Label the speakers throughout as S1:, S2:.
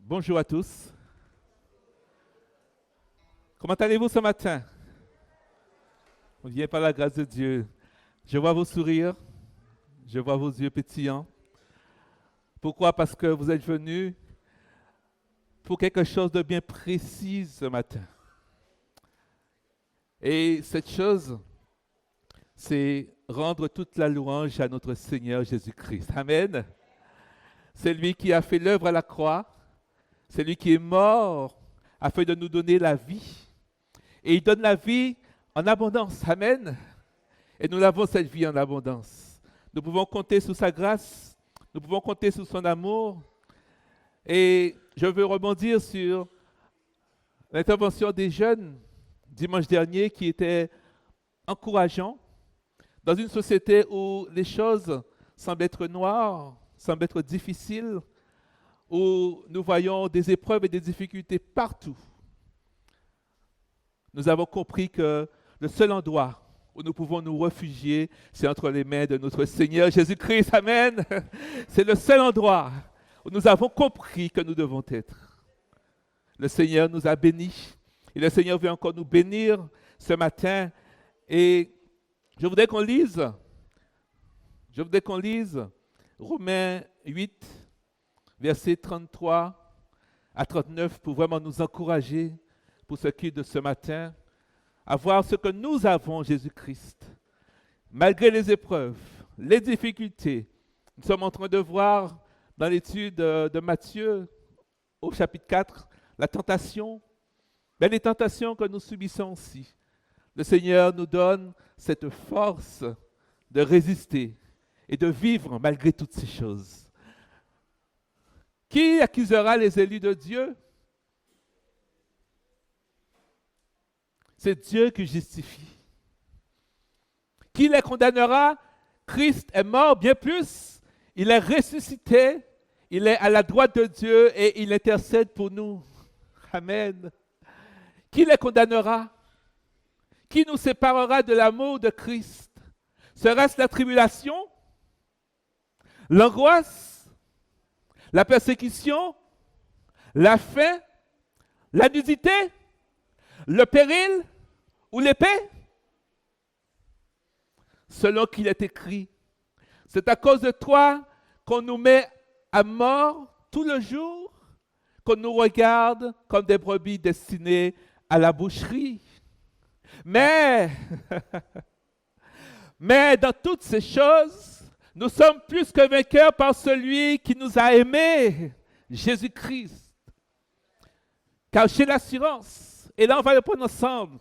S1: Bonjour à tous. Comment allez-vous ce matin? On vient par la grâce de Dieu. Je vois vos sourires, je vois vos yeux pétillants. Pourquoi? Parce que vous êtes venus pour quelque chose de bien précis ce matin. Et cette chose, c'est rendre toute la louange à notre Seigneur Jésus-Christ. Amen. C'est lui qui a fait l'œuvre à la croix. C'est lui qui est mort afin de nous donner la vie. Et il donne la vie en abondance. Amen. Et nous avons cette vie en abondance. Nous pouvons compter sur sa grâce. Nous pouvons compter sur son amour. Et je veux rebondir sur l'intervention des jeunes dimanche dernier qui était encourageant dans une société où les choses semblent être noires, semblent être difficiles, où nous voyons des épreuves et des difficultés partout. Nous avons compris que le seul endroit où nous pouvons nous réfugier, c'est entre les mains de notre Seigneur Jésus-Christ. Amen. C'est le seul endroit où nous avons compris que nous devons être. Le Seigneur nous a bénis et le Seigneur veut encore nous bénir ce matin. Et je voudrais qu'on lise Romains 8, versets 33 à 39 pour vraiment nous encourager pour ce qui est de ce matin, à voir ce que nous avons en Jésus-Christ. Malgré les épreuves, les difficultés, nous sommes en train de voir dans l'étude de Matthieu au chapitre 4, la tentation, mais les tentations que nous subissons aussi. Le Seigneur nous donne cette force de résister et de vivre malgré toutes ces choses. Qui accusera les élus de Dieu? C'est Dieu qui justifie. Qui les condamnera? Christ est mort, bien plus. Il est ressuscité. Il est à la droite de Dieu et il intercède pour nous. Amen. Qui les condamnera? Qui nous séparera de l'amour de Christ? Serait-ce la tribulation? L'angoisse? La persécution? La faim? La nudité? Le péril ou l'épée? Selon qu'il est écrit, c'est à cause de toi qu'on nous met à mort tout le jour, qu'on nous regarde comme des brebis destinées à la boucherie. Mais dans toutes ces choses, nous sommes plus que vainqueurs par celui qui nous a aimés, Jésus-Christ. Car j'ai l'assurance, et là on va le prendre ensemble,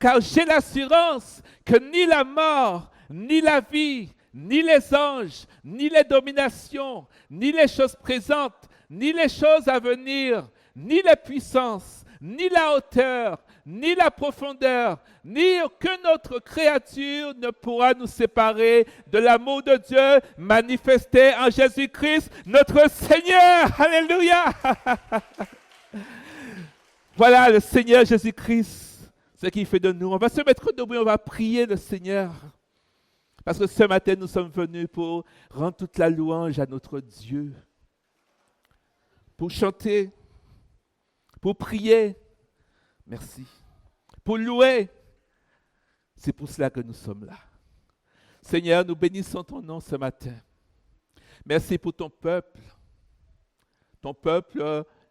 S1: car j'ai l'assurance que ni la mort, ni la vie, ni les anges, ni les dominations, ni les choses présentes, ni les choses à venir, ni les puissances, ni la hauteur, ni la profondeur, ni aucune autre créature ne pourra nous séparer de l'amour de Dieu manifesté en Jésus-Christ, notre Seigneur. Alléluia! Voilà le Seigneur Jésus-Christ, ce qu'il fait de nous. On va se mettre debout et on va prier le Seigneur. Parce que ce matin, nous sommes venus pour rendre toute la louange à notre Dieu. Pour chanter, pour prier. Merci. Pour louer. C'est pour cela que nous sommes là. Seigneur, nous bénissons ton nom ce matin. Merci pour ton peuple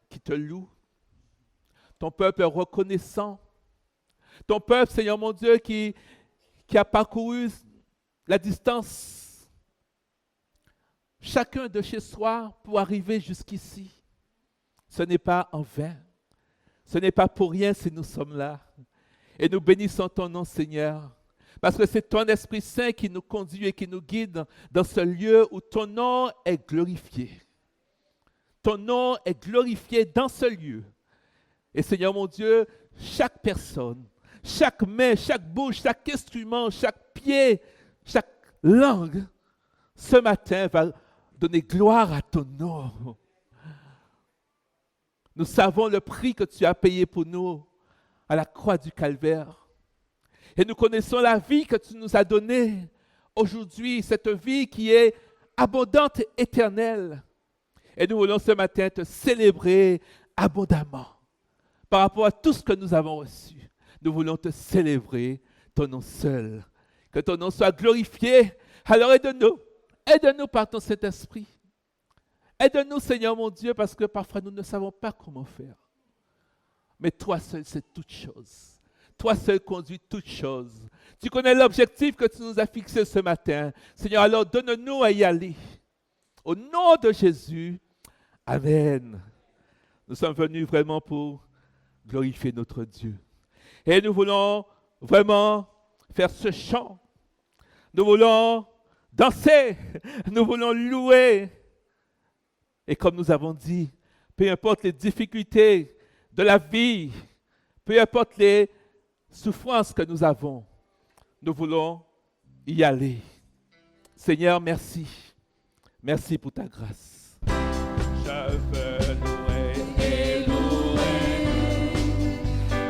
S1: qui te loue. Ton peuple reconnaissant. Ton peuple, Seigneur mon Dieu, qui a parcouru la distance, chacun de chez soi, pour arriver jusqu'ici. Ce n'est pas en vain. Ce n'est pas pour rien si nous sommes là. Et nous bénissons ton nom, Seigneur, parce que c'est ton Esprit Saint qui nous conduit et qui nous guide dans ce lieu où ton nom est glorifié. Ton nom est glorifié dans ce lieu. Et Seigneur mon Dieu, chaque personne, chaque main, chaque bouche, chaque instrument, chaque pied, chaque langue, ce matin va donner gloire à ton nom. Nous savons le prix que tu as payé pour nous à la croix du Calvaire. Et nous connaissons la vie que tu nous as donnée aujourd'hui, cette vie qui est abondante et éternelle. Et nous voulons ce matin te célébrer abondamment par rapport à tout ce que nous avons reçu. Nous voulons te célébrer ton nom seul. Que ton nom soit glorifié. Alors aide-nous. Aide-nous par ton Saint-Esprit. Aide-nous, Seigneur mon Dieu, parce que parfois nous ne savons pas comment faire. Mais toi seul, c'est toute chose. Toi seul conduis toutes choses. Tu connais l'objectif que tu nous as fixé ce matin. Seigneur, alors donne-nous à y aller. Au nom de Jésus, Amen. Nous sommes venus vraiment pour glorifier notre Dieu. Et nous voulons vraiment faire ce chant. Nous voulons danser. Nous voulons louer. Et comme nous avons dit, peu importe les difficultés de la vie, peu importe les souffrances que nous avons, nous voulons y aller. Seigneur, merci. Merci pour ta grâce. Je veux louer et louer.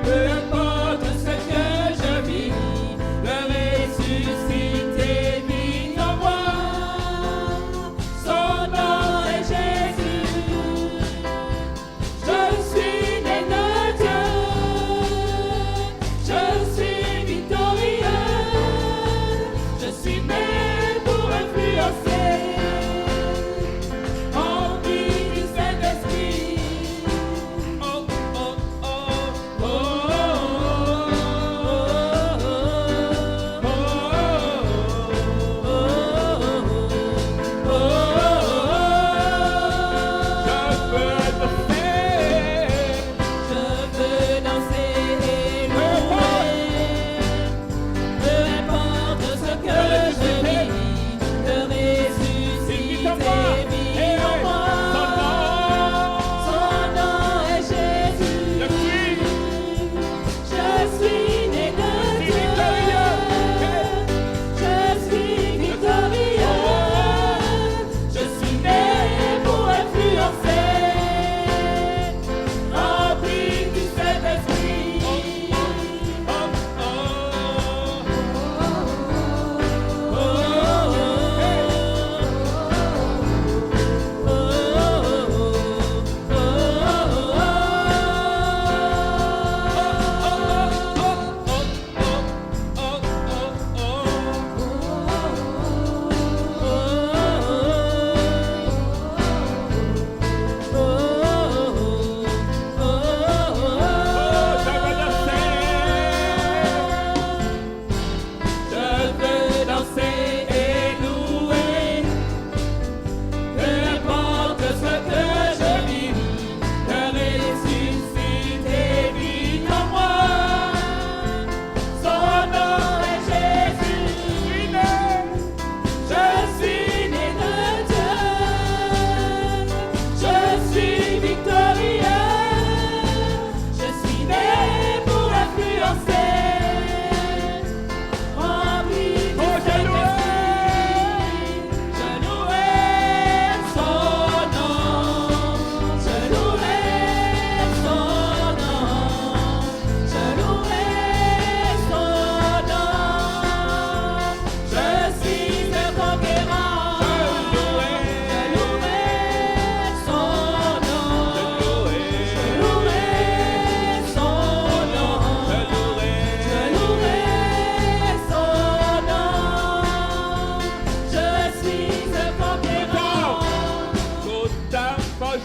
S1: Peu importe ce que je vis, le ressuscité vit en moi. Son nom est Jésus. Je suis né de Dieu. Je suis victorieux. Je suis né pour influencer.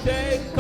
S2: Jésus.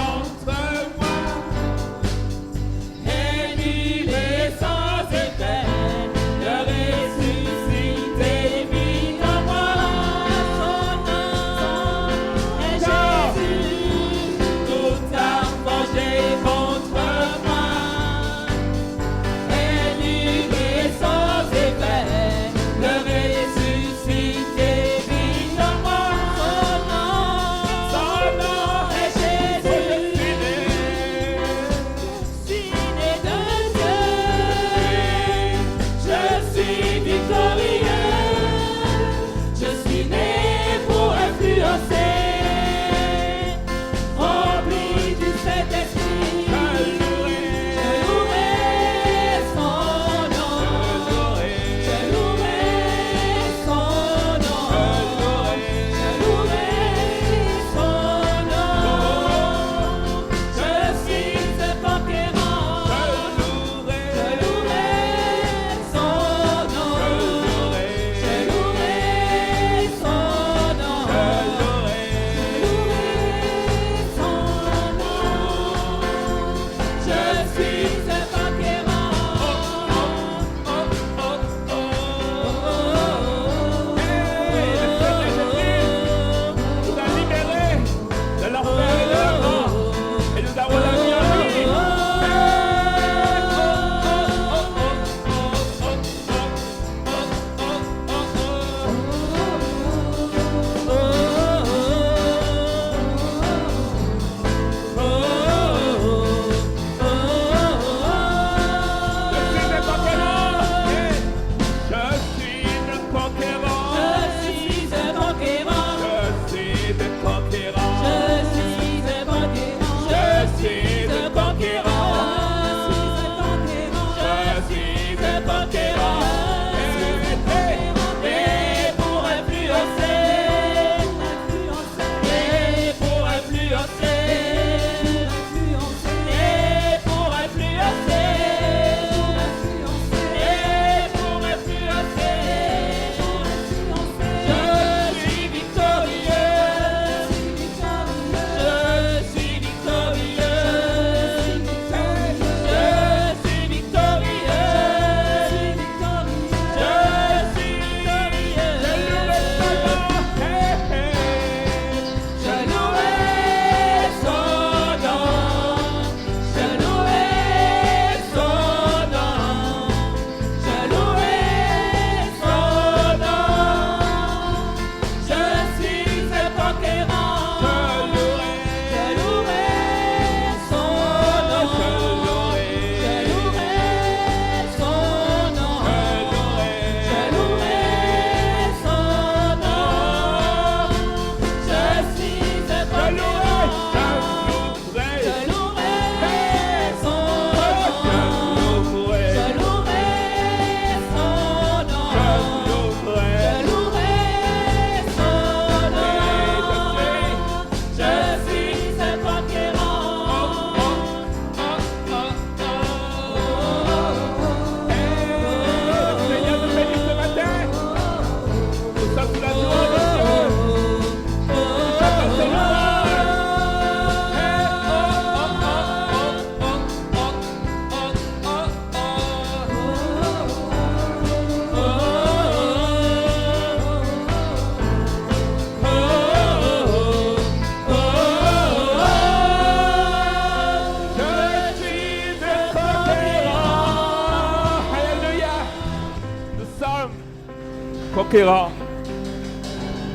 S1: conquérants.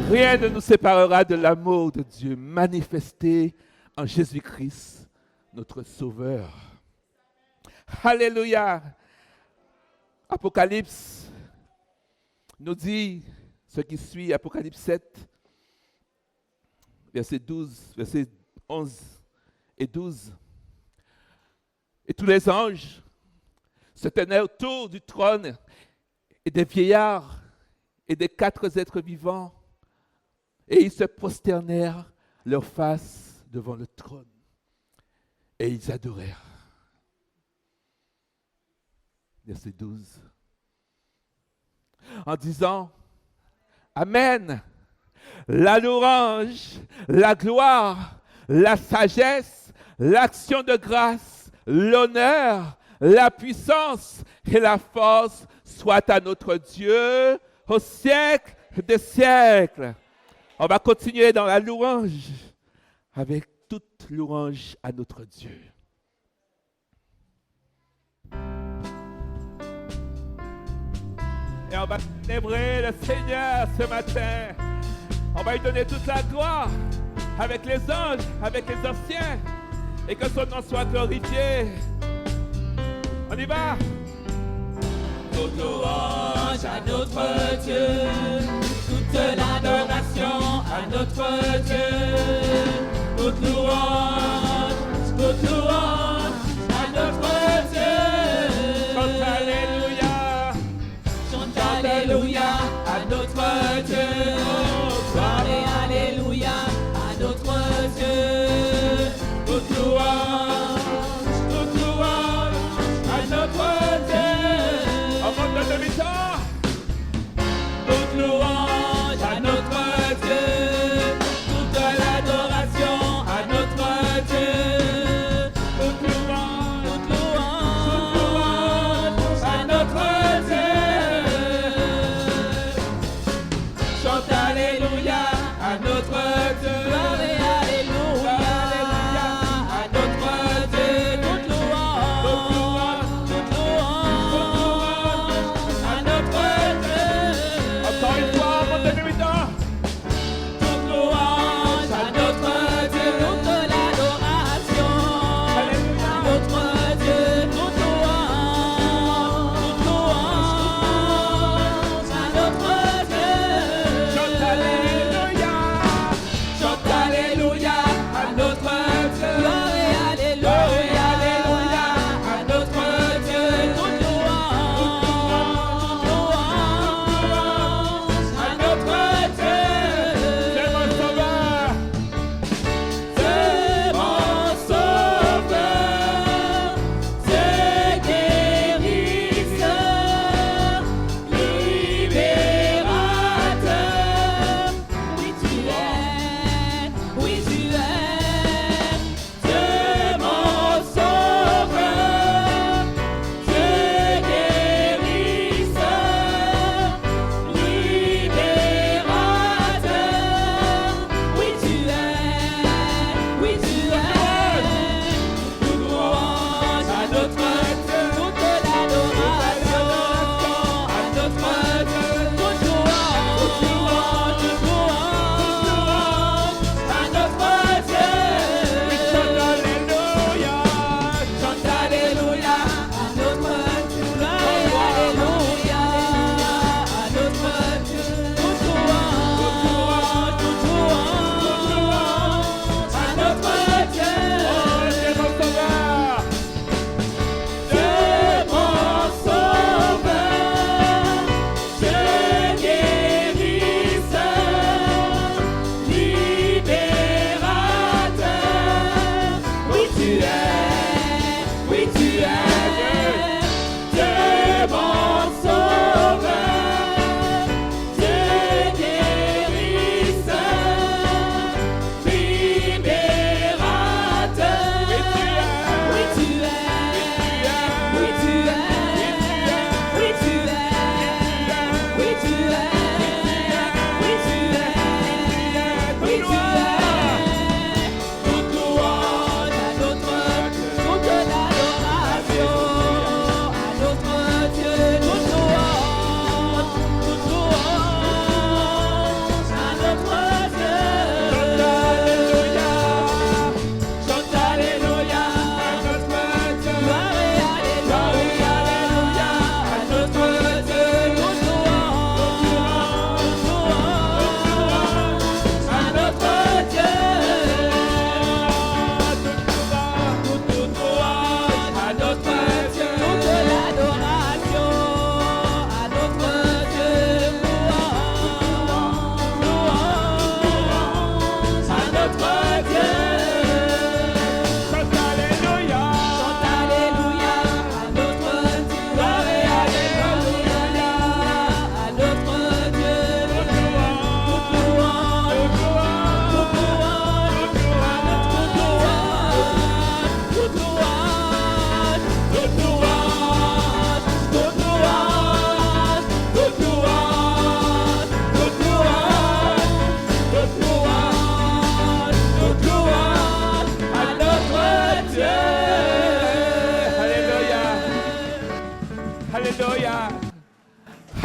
S1: Rien ne nous séparera de l'amour de Dieu manifesté en Jésus-Christ, notre Sauveur. Alléluia. Apocalypse nous dit ce qui suit, Apocalypse 7, versets 11 et 12. Et tous les anges se tenaient autour du trône et des vieillards et des 4 êtres vivants, et ils se prosternèrent leur face devant le trône, et ils adorèrent. Verset 12. En disant, Amen, la louange, la gloire, la sagesse, l'action de grâce, l'honneur, la puissance et la force soient à notre Dieu au siècle des siècles. On va continuer dans la louange avec toute louange à notre Dieu. Et on va célébrer le Seigneur ce matin. On va lui donner toute la gloire avec les anges, avec les anciens, et que son nom soit glorifié. On y va.
S2: Toute louange à notre Dieu, toute l'adoration à notre Dieu. Toute louange à notre Dieu.
S1: Chante Alléluia.
S2: Chante Alléluia à notre Dieu. Gloire et Alléluia à notre Dieu. Toute louange à notre Dieu.
S1: Demi-temps.
S2: Toute louange à notre Dieu, toute l'adoration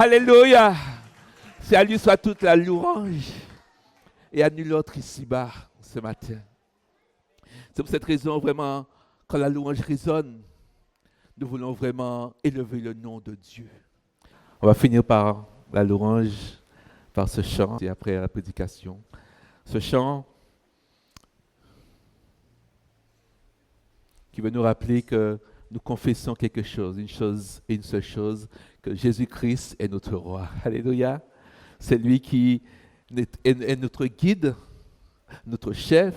S1: Alléluia. C'est à lui soit toute la louange et à nul autre ici-bas ce matin. C'est pour cette raison, vraiment, quand la louange résonne, nous voulons vraiment élever le nom de Dieu. On va finir par la louange, par ce chant, et après la prédication. Ce chant qui veut nous rappeler que nous confessons quelque chose, une chose et une seule chose, que Jésus-Christ est notre roi. Alléluia. C'est lui qui est notre guide, notre chef,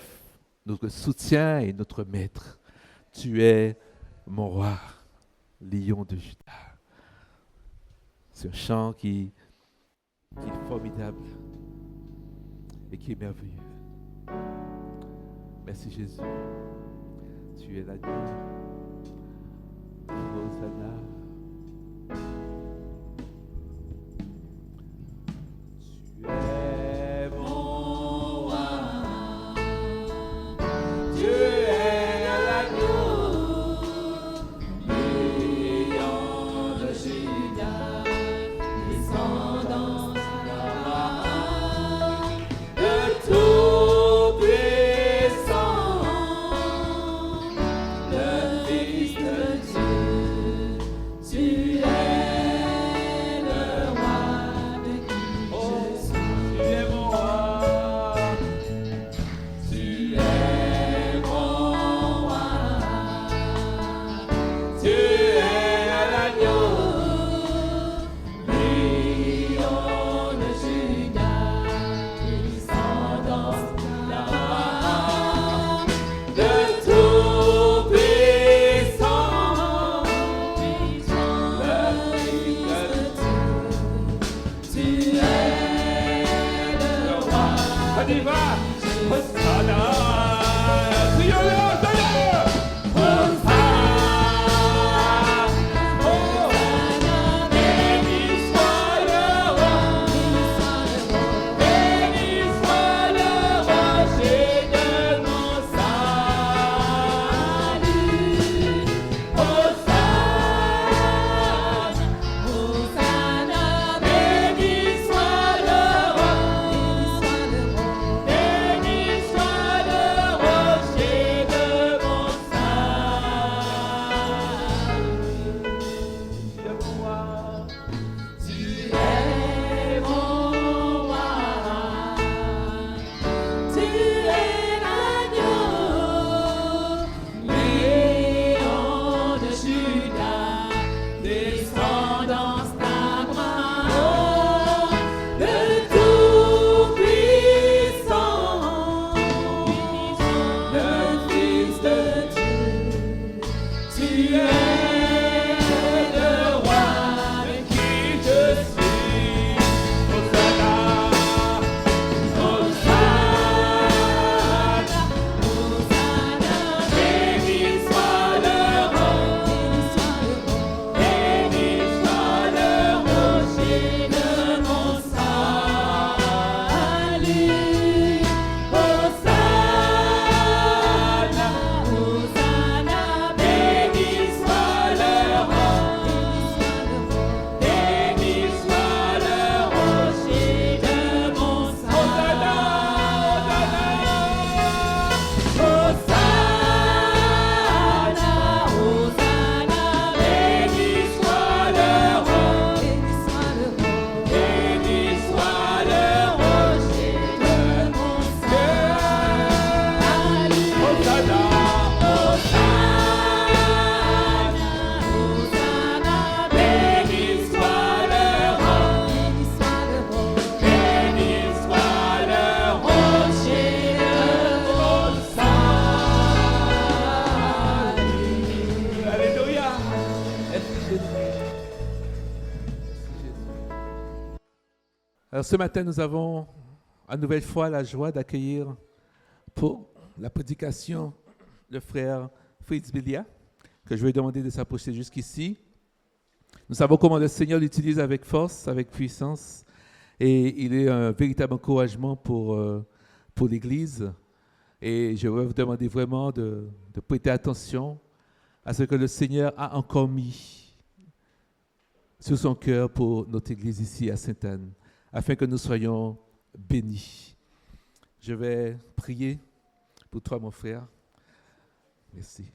S1: notre soutien et notre maître. Tu es mon roi, lion de Juda. C'est un chant qui est formidable et qui est merveilleux. Merci Jésus. Tu es l'agneau. Hosanna. Tu es mon roi. Tu es l'agneau. Lion de Juda. Descendant d'Abraham. De Tout-Puissant. Le Fils de Dieu. Tu es le roi de qui je suis. Tu es mon roi. Tu es mon roi. Tu es l'agneau. Lion de Juda. Descendance d'Abraham. De Tout-Puissant. Le Fils de Dieu. Tu es le roi. On y va. Hosanna. Prions-le, Hosanna. Hosanna. Hosanna. Béni soit le roi. Béni soit le rocher de mon salut. Hosanna. Hosanna. Béni soit le roi. Béni soit le rocher de mon salut. Tu es mon roi. Tu es l'agneau. Lion de Juda. Descendance d'Abraham. De Tout-Puissant. Le Fils de Dieu. Tu es le roi de qui je suis. Hosanna. Hosanna. Hosanna. Béni soit le roi. Béni soit le rocher de mon salut. Hosanna. Hosanna. Béni soit le roi. Béni soit le rocher de mon salut. Hosanna. Hosanna. Béni soit le roi. Béni soit le rocher de mon salut. Hosanna. Hosanna. Béni soit le roi. Béni soit le rocher de mon salut. Alléluia. Merci Jésus. Alors ce matin, nous avons à nouvelle fois la joie d'accueillir pour la prédication le frère Fritz Bilia, que je vais demander de s'approcher jusqu'ici. Nous savons comment le Seigneur l'utilise avec force, avec puissance, et il est un véritable encouragement pour l'Église. Et je vais vous demander vraiment de prêter attention à ce que le Seigneur a encore mis sur son cœur pour notre église ici à Sainte-Anne, afin que nous soyons bénis. Je vais prier pour toi, mon frère. Merci.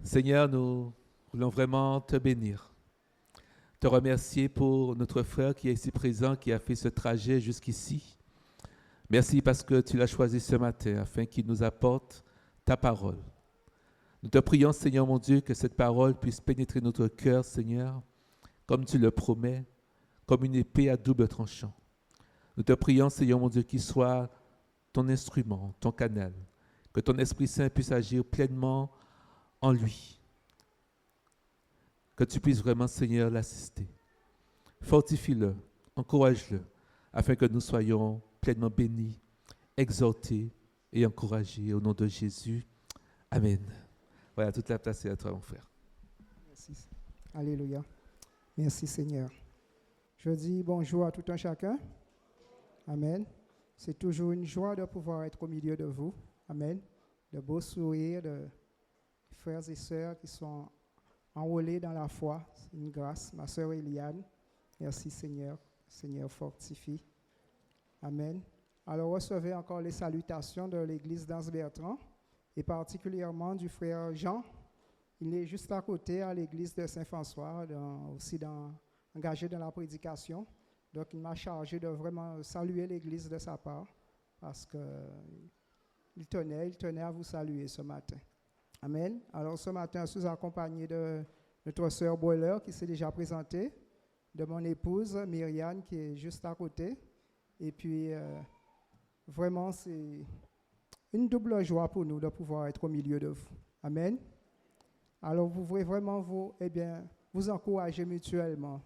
S1: Seigneur, nous voulons vraiment te bénir, te remercier pour notre frère qui est ici présent, qui a fait ce trajet jusqu'ici. Merci parce que tu l'as choisi ce matin afin qu'il nous apporte ta parole. Nous te prions, Seigneur mon Dieu, que cette parole puisse pénétrer notre cœur, Seigneur, comme tu le promets, comme une épée à double tranchant. Nous te prions, Seigneur mon Dieu, qu'il soit ton instrument, ton canal, que ton Esprit Saint puisse agir pleinement en lui, que tu puisses vraiment, Seigneur, l'assister. Fortifie-le, encourage-le, afin que nous soyons pleinement bénis, exhortés et encouragés au nom de Jésus. Amen. Voilà, toute la place est à toi, mon frère.
S3: Merci. Alléluia. Merci, Seigneur. Je dis bonjour à tout un chacun. Amen. C'est toujours une joie de pouvoir être au milieu de vous. Amen. De beaux sourires de frères et sœurs qui sont enrôlés dans la foi. C'est une grâce. Ma sœur Eliane. Merci, Seigneur. Seigneur, fortifie. Amen. Alors, recevez encore les salutations de l'église d'Anse-Bertrand et particulièrement du frère Jean. Il est juste à côté à l'église de Saint-François, engagé dans la prédication. Donc, il m'a chargé de vraiment saluer l'église de sa part parce qu'il tenait à vous saluer ce matin. Amen. Alors, ce matin, je suis accompagné de notre sœur Boiler qui s'est déjà présentée, de mon épouse Myriane qui est juste à côté. Et puis, vraiment, c'est une double joie pour nous de pouvoir être au milieu de vous. Amen. Alors, vous pouvez vraiment vous encourager mutuellement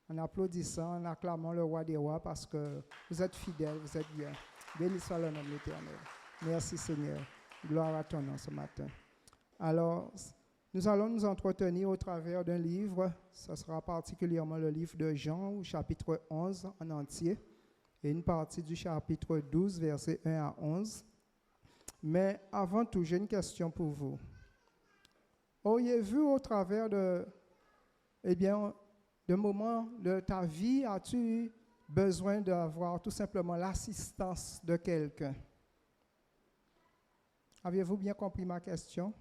S3: en applaudissant, en acclamant le roi des rois parce que vous êtes fidèles, vous êtes bien. Béni soit le nom de l'Éternel. Merci Seigneur. Gloire à ton nom ce matin. Alors, nous allons nous entretenir au travers d'un livre. Ce sera particulièrement le livre de Jean, au chapitre 11 en entier, et une partie du chapitre 12, versets 1 à 11. Mais avant tout, j'ai une question pour vous. Auriez-vous au travers de moments de ta vie, as-tu eu besoin d'avoir tout simplement l'assistance de quelqu'un? Avez-vous bien compris ma question?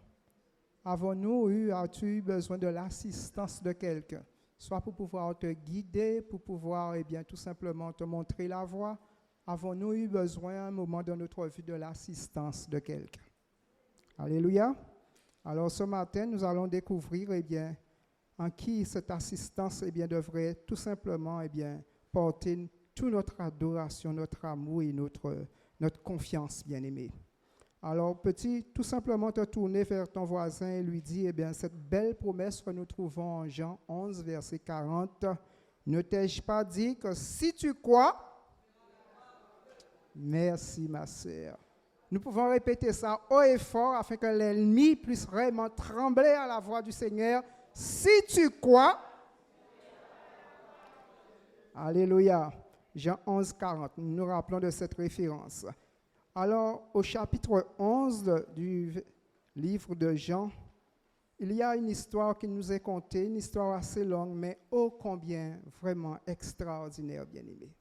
S3: As-tu eu besoin de l'assistance de quelqu'un? Soit pour pouvoir te guider, pour pouvoir tout simplement te montrer la voie. Avons-nous eu besoin à un moment de notre vie de l'assistance de quelqu'un? Alléluia. Alors ce matin, nous allons découvrir en qui cette assistance devrait tout simplement porter toute notre adoration, notre amour et notre confiance, bien-aimé. Alors, tout simplement te tourner vers ton voisin et lui dire, cette belle promesse que nous trouvons en Jean 11, verset 40, ne t'ai-je pas dit que si tu crois, merci ma sœur. Nous pouvons répéter ça haut et fort afin que l'ennemi puisse vraiment trembler à la voix du Seigneur. Si tu crois, alléluia, Jean 11, 40, nous nous rappelons de cette référence. Alors, au chapitre 11 du livre de Jean, il y a une histoire qui nous est contée, une histoire assez longue, mais ô combien vraiment extraordinaire, bien-aimé,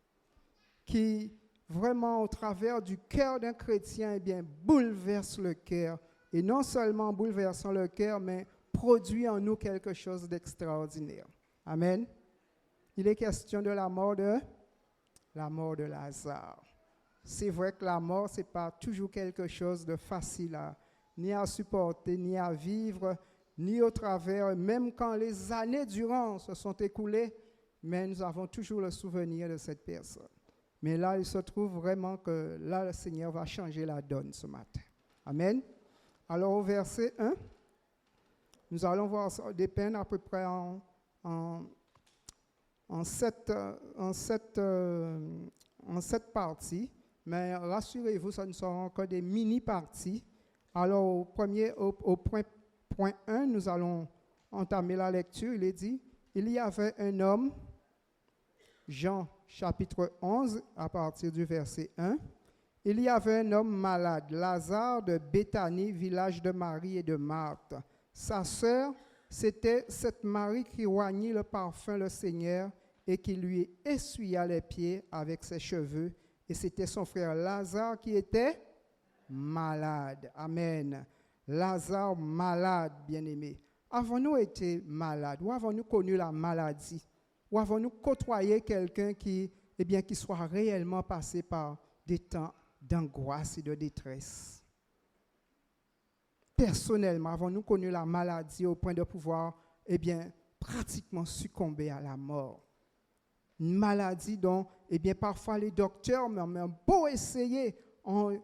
S3: qui vraiment, au travers du cœur d'un chrétien, bouleverse le cœur, et non seulement bouleversant le cœur, mais produit en nous quelque chose d'extraordinaire. Amen. Il est question de la mort de Lazare. C'est vrai que la mort, ce n'est pas toujours quelque chose de facile ni à supporter, ni à vivre, ni au travers, même quand les années durant se sont écoulées, mais nous avons toujours le souvenir de cette personne. Mais là, il se trouve vraiment que là, le Seigneur va changer la donne ce matin. Amen. Alors, au verset 1, nous allons voir ça dépeindre à peu près en sept parties. Mais rassurez-vous, ce ne seront que des mini-parties. Alors, au point 1, nous allons entamer la lecture. Il est dit, il y avait un homme, Jean chapitre 11, à partir du verset 1. Il y avait un homme malade, Lazare de Béthanie, village de Marie et de Marthe. Sa sœur c'était cette Marie qui oignit le parfum le Seigneur et qui lui essuya les pieds avec ses cheveux. Et c'était son frère Lazare qui était malade. Amen. Lazare malade, bien-aimé. Avons-nous été malades ou avons-nous connu la maladie? Ou avons-nous côtoyé quelqu'un qui soit réellement passé par des temps d'angoisse et de détresse? Personnellement, avons-nous connu la maladie au point de pouvoir, pratiquement succomber à la mort? Une maladie dont, parfois les docteurs ont beau essayer, ont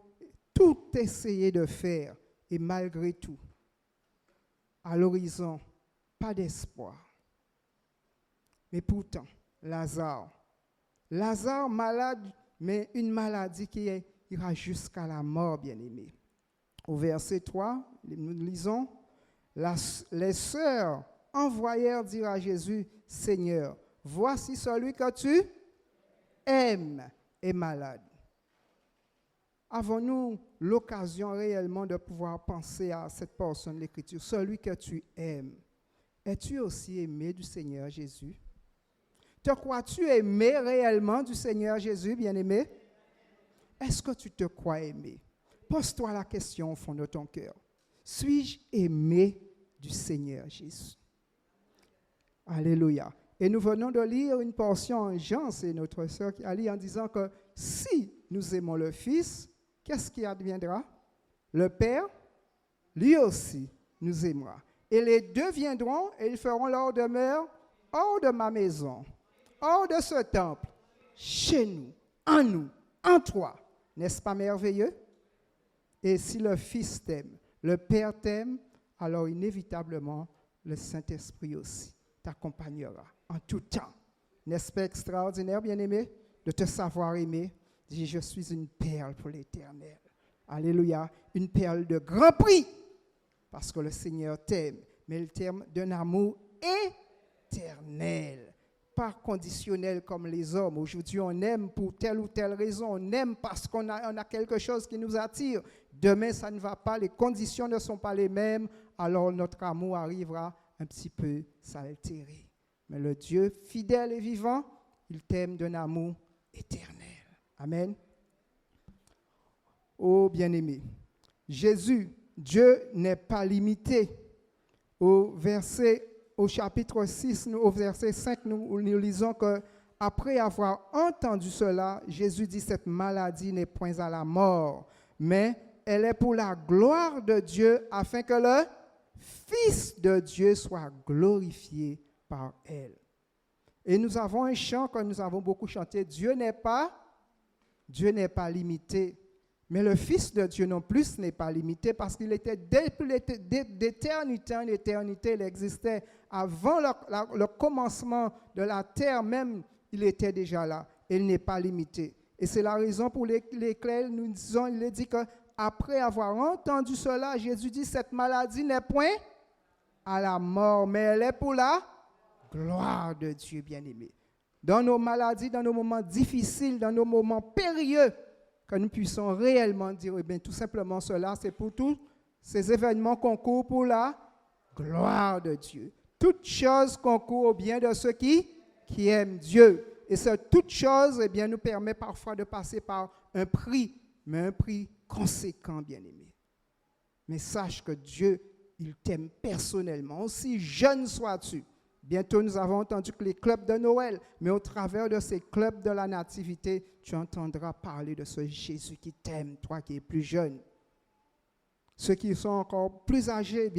S3: tout essayé de faire, et malgré tout, à l'horizon, pas d'espoir. Mais pourtant, Lazare malade, mais une maladie qui ira jusqu'à la mort, bien-aimé. Au verset 3, nous lisons, les sœurs envoyèrent dire à Jésus, Seigneur, voici celui que tu aimes est malade. Avons-nous l'occasion réellement de pouvoir penser à cette portion de l'Écriture, celui que tu aimes? Es-tu aussi aimé du Seigneur Jésus? Te crois-tu aimé réellement du Seigneur Jésus, bien-aimé? Est-ce que tu te crois aimé? Pose-toi la question au fond de ton cœur. Suis-je aimé du Seigneur Jésus? Alléluia. Et nous venons de lire une portion en Jean, c'est notre sœur qui a lu en disant que si nous aimons le Fils, qu'est-ce qui adviendra? Le Père, lui aussi, nous aimera. Et les deux viendront et ils feront leur demeure hors de ma maison, hors de ce temple, chez nous, en toi. N'est-ce pas merveilleux? Et si le Fils t'aime, le Père t'aime, alors inévitablement, le Saint-Esprit aussi t'accompagnera en tout temps. N'est-ce pas extraordinaire, bien-aimé, de te savoir aimer? Dis, je suis une perle pour l'Éternel. Alléluia, une perle de grand prix, parce que le Seigneur t'aime, mais il t'aime d'un amour éternel, pas conditionnel comme les hommes. Aujourd'hui, on aime pour telle ou telle raison, on aime parce qu'on a quelque chose qui nous attire. Demain, ça ne va pas, les conditions ne sont pas les mêmes, alors notre amour arrivera un petit peu s'altérer. Mais le Dieu fidèle et vivant, il t'aime d'un amour éternel. Amen. Oh bien-aimé, Jésus, Dieu n'est pas limité. Au chapitre 6, au verset 5, nous lisons que après avoir entendu cela, Jésus dit, cette maladie n'est point à la mort, mais elle est pour la gloire de Dieu, afin que le Fils de Dieu soit glorifié par elle. Et nous avons un chant que nous avons beaucoup chanté, Dieu n'est pas limité. Mais le Fils de Dieu non plus n'est pas limité parce qu'il était d'éternité en éternité, il existait. Avant le commencement de la terre même, il était déjà là. Il n'est pas limité. Et c'est la raison pour laquelle nous disons, il dit qu'après avoir entendu cela, Jésus dit, cette maladie n'est point à la mort, mais elle est pour la gloire de Dieu, bien-aimé. Dans nos maladies, dans nos moments difficiles, dans nos moments périlleux, que nous puissions réellement dire, tout simplement cela, c'est pour tous ces événements concourent pour la gloire de Dieu. Toutes choses concourent au bien de ceux qui aiment Dieu. Et cette toute chose, nous permet parfois de passer par un prix, mais un prix conséquent, bien-aimé. Mais sache que Dieu, il t'aime personnellement, aussi jeune sois-tu. Bientôt, nous avons entendu que les clubs de Noël, mais au travers de ces clubs de la nativité, tu entendras parler de ce Jésus qui t'aime, toi qui es plus jeune. Ceux qui sont encore plus âgés,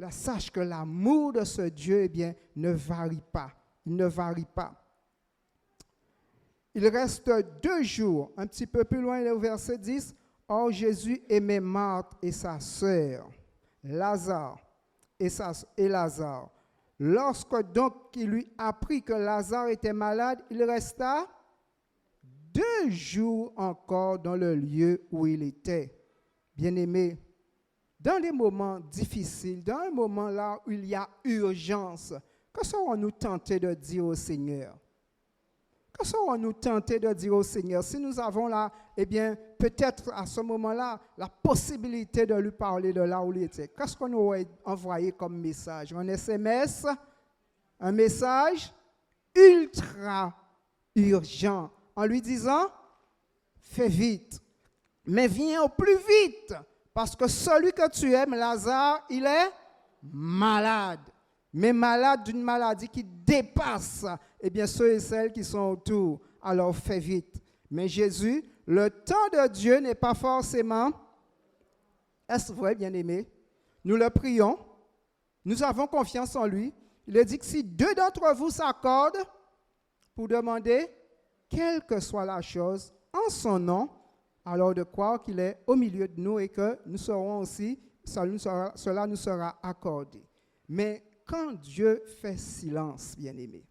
S3: sache que l'amour de ce Dieu, ne varie pas. Il ne varie pas. Il reste 2 jours, un petit peu plus loin, au verset 10. Or, Jésus aimait Marthe et sa sœur, Lazare et Lazare. Lorsque donc il lui apprit que Lazare était malade, il resta 2 jours encore dans le lieu où il était. Bien-aimé, dans les moments difficiles, dans un moment là où il y a urgence, que serons-nous tentés de dire au Seigneur? que serons-nous tentés de dire au Seigneur si nous avons là, eh bien, peut-être à ce moment-là, la possibilité de lui parler de là où il était? Qu'est-ce qu'on aurait envoyé comme message? Un SMS? Un message ultra urgent en lui disant, fais vite, mais viens au plus vite, parce que celui que tu aimes, Lazare, il est malade. Mais malade d'une maladie qui dépasse ceux et celles qui sont autour. Alors fais vite. Mais Jésus, le temps de Dieu n'est pas forcément... Est-ce vrai, bien-aimé? Nous le prions. Nous avons confiance en lui. Il a dit que si 2 d'entre vous s'accordent pour demander, quelle que soit la chose, en son nom, alors de croire qu'il est au milieu de nous et que nous serons aussi, cela nous sera accordé. Mais quand Dieu fait silence, bien-aimé,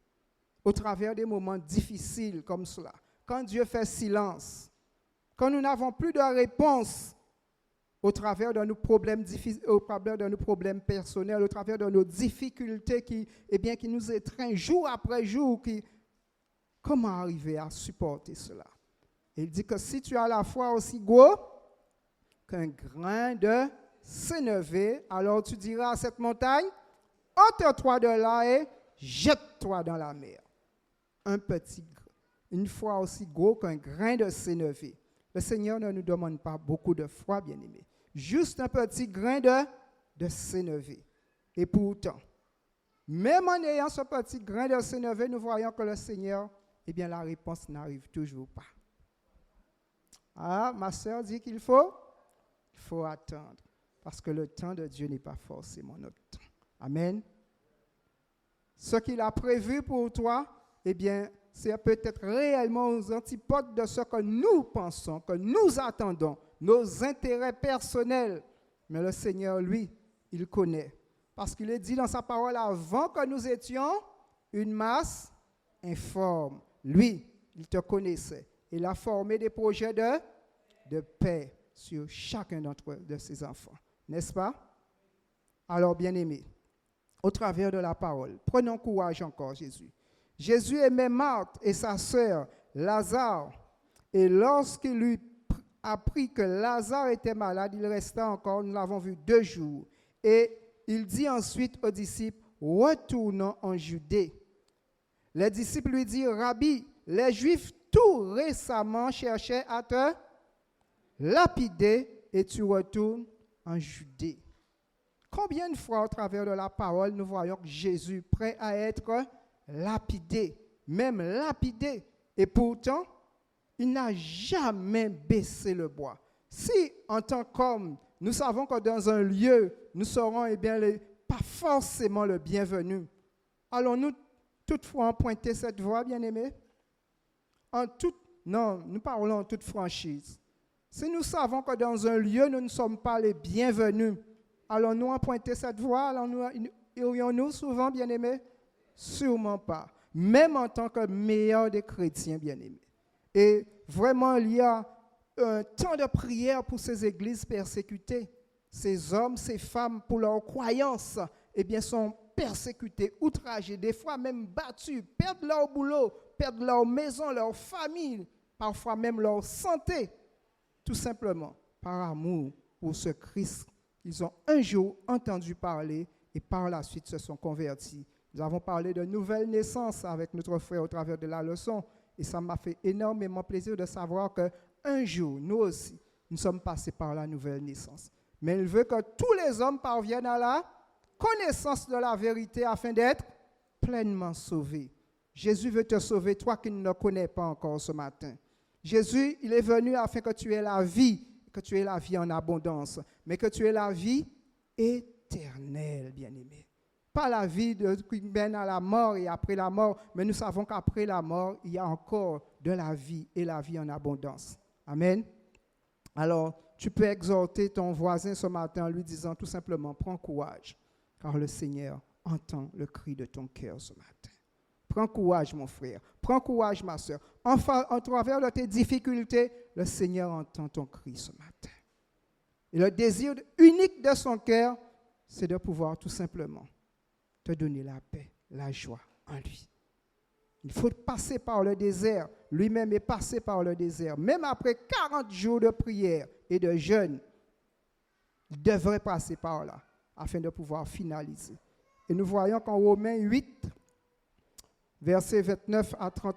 S3: au travers des moments difficiles comme cela, quand Dieu fait silence, quand nous n'avons plus de réponse au travers de nos problèmes personnels, au travers de nos difficultés qui nous étreignent jour après jour, comment arriver à supporter cela? Il dit que si tu as la foi aussi gros qu'un grain de sénévé, alors tu diras à cette montagne, ôte-toi de là et jette-toi dans la mer. Une foi aussi gros qu'un grain de sénévé. Le Seigneur ne nous demande pas beaucoup de foi, bien-aimés. Juste un petit grain de sénévé. Et pourtant, même en ayant ce petit grain de sénévé, nous voyons que le Seigneur, la réponse n'arrive toujours pas. Ah, ma sœur dit qu'il faut attendre. Parce que le temps de Dieu n'est pas forcément notre temps. Amen. Ce qu'il a prévu pour toi, c'est peut-être réellement aux antipodes de ce que nous pensons, que nous attendons, nos intérêts personnels. Mais le Seigneur, lui, il connaît. Parce qu'il est dit dans sa parole, avant que nous étions une masse informe. Lui, il te connaissait. Il a formé des projets de paix sur chacun de ses enfants. N'est-ce pas? Alors, bien-aimés, au travers de la parole, prenons courage encore, Jésus. Jésus aimait Marthe et sa sœur, Lazare. Et lorsqu'il lui apprit que Lazare était malade, il resta encore, nous l'avons vu, 2 jours. Et il dit ensuite aux disciples, retournons en Judée. Les disciples lui dirent, Rabbi, les Juifs tout récemment cherchaient à te lapider et tu retournes en Judée. Combien de fois au travers de la parole, nous voyons que Jésus prêt à être lapidé, même lapidé. Et pourtant, il n'a jamais baissé le bois. Si, en tant qu'homme, nous savons que dans un lieu, nous serons pas forcément le bienvenu, allons-nous toutefois emprunter cette voie, bien-aimés? Non, nous parlons en toute franchise. Si nous savons que dans un lieu, nous ne sommes pas les bienvenus, allons-nous emprunter cette voie? Irions-nous souvent, bien-aimés? Sûrement pas. Même en tant que meilleur des chrétiens, bien-aimés. Et vraiment, il y a un temps de prière pour ces églises persécutées. Ces hommes, ces femmes, pour leurs croyances, sont persécutés, outragés, des fois même battus, perdent leur boulot, perdent leur maison, leur famille, parfois même leur santé, tout simplement par amour pour ce Christ. Ils ont un jour entendu parler et par la suite se sont convertis. Nous avons parlé de nouvelle naissance avec notre frère au travers de la leçon et ça m'a fait énormément plaisir de savoir qu'un jour, nous aussi, nous sommes passés par la nouvelle naissance. Mais il veut que tous les hommes parviennent à la connaissance de la vérité afin d'être pleinement sauvés. Jésus veut te sauver, toi qui ne le connais pas encore ce matin. Jésus, il est venu afin que tu aies la vie, que tu aies la vie en abondance, mais que tu aies la vie éternelle, bien-aimé. Pas la vie qui mène à la mort et après la mort, mais nous savons qu'après la mort, il y a encore de la vie et la vie en abondance. Amen. Alors, tu peux exhorter ton voisin ce matin en lui disant tout simplement, prends courage, car le Seigneur entend le cri de ton cœur ce matin. Prends courage, mon frère. Prends courage, ma soeur. Enfin, en travers de tes difficultés, le Seigneur entend ton cri ce matin. Et le désir unique de son cœur, c'est de pouvoir tout simplement te donner la paix, la joie en lui. Il faut passer par le désert. Lui-même est passé par le désert. Même après 40 jours de prière et de jeûne, il devrait passer par là afin de pouvoir finaliser. Et nous voyons qu'en Romains 8, versets 29 à 30,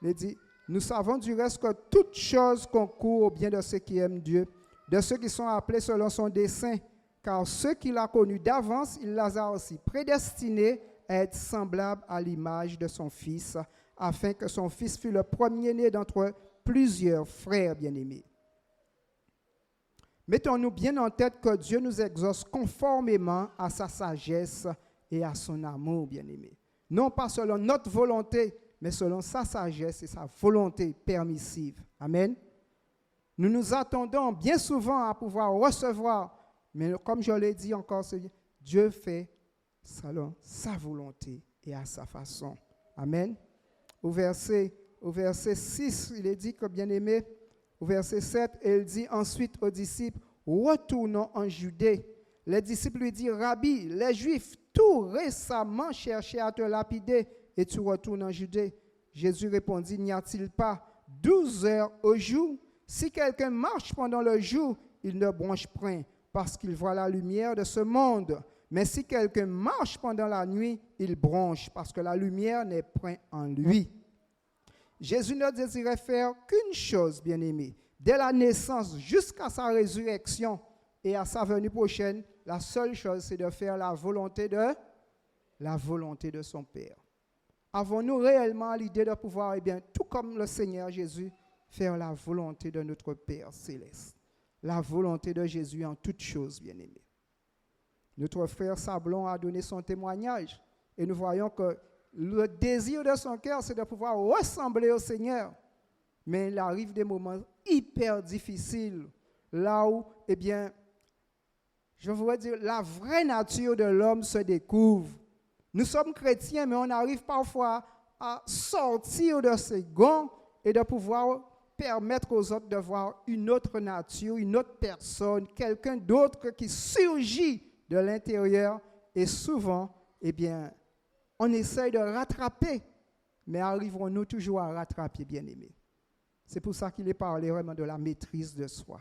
S3: il dit, nous savons du reste que toute chose concourt au bien de ceux qui aiment Dieu, de ceux qui sont appelés selon son dessein, car ceux qu'il a connus d'avance, il les a aussi prédestinés à être semblables à l'image de son Fils, afin que son Fils fût le premier-né d'entre plusieurs frères bien-aimés. Mettons-nous bien en tête que Dieu nous exauce conformément à sa sagesse et à son amour bien-aimé. Non pas selon notre volonté, mais selon sa sagesse et sa volonté permissive. Amen. Nous nous attendons bien souvent à pouvoir recevoir, mais comme je l'ai dit encore, Dieu fait selon sa volonté et à sa façon. Amen. Au verset 6, il est dit que, bien-aimé, au verset 7, il dit ensuite aux disciples, retournons en Judée. Les disciples lui disent, Rabbi, les Juifs tout récemment cherchaient à te lapider et tu retournes en Judée. Jésus répondit, n'y a-t-il pas 12 heures au jour? Si quelqu'un marche pendant le jour, il ne bronche point, parce qu'il voit la lumière de ce monde. Mais si quelqu'un marche pendant la nuit, il bronche, parce que la lumière n'est point en lui. Jésus ne désirait faire qu'une chose, bien-aimé. Dès la naissance jusqu'à sa résurrection et à sa venue prochaine, la seule chose, c'est de faire la volonté de son Père. Avons-nous réellement l'idée de pouvoir, tout comme le Seigneur Jésus, faire la volonté de notre Père céleste? La volonté de Jésus en toutes choses, bien-aimé. Notre frère Sablon a donné son témoignage et nous voyons que le désir de son cœur, c'est de pouvoir ressembler au Seigneur. Mais il arrive des moments hyper difficiles, là où, je voudrais dire, la vraie nature de l'homme se découvre. Nous sommes chrétiens, mais on arrive parfois à sortir de ces gonds et de pouvoir permettre aux autres de voir une autre nature, une autre personne, quelqu'un d'autre qui surgit de l'intérieur. Et souvent, on essaye de rattraper, mais arriverons-nous toujours à rattraper, bien-aimés? C'est pour ça qu'il est parlé vraiment de la maîtrise de soi.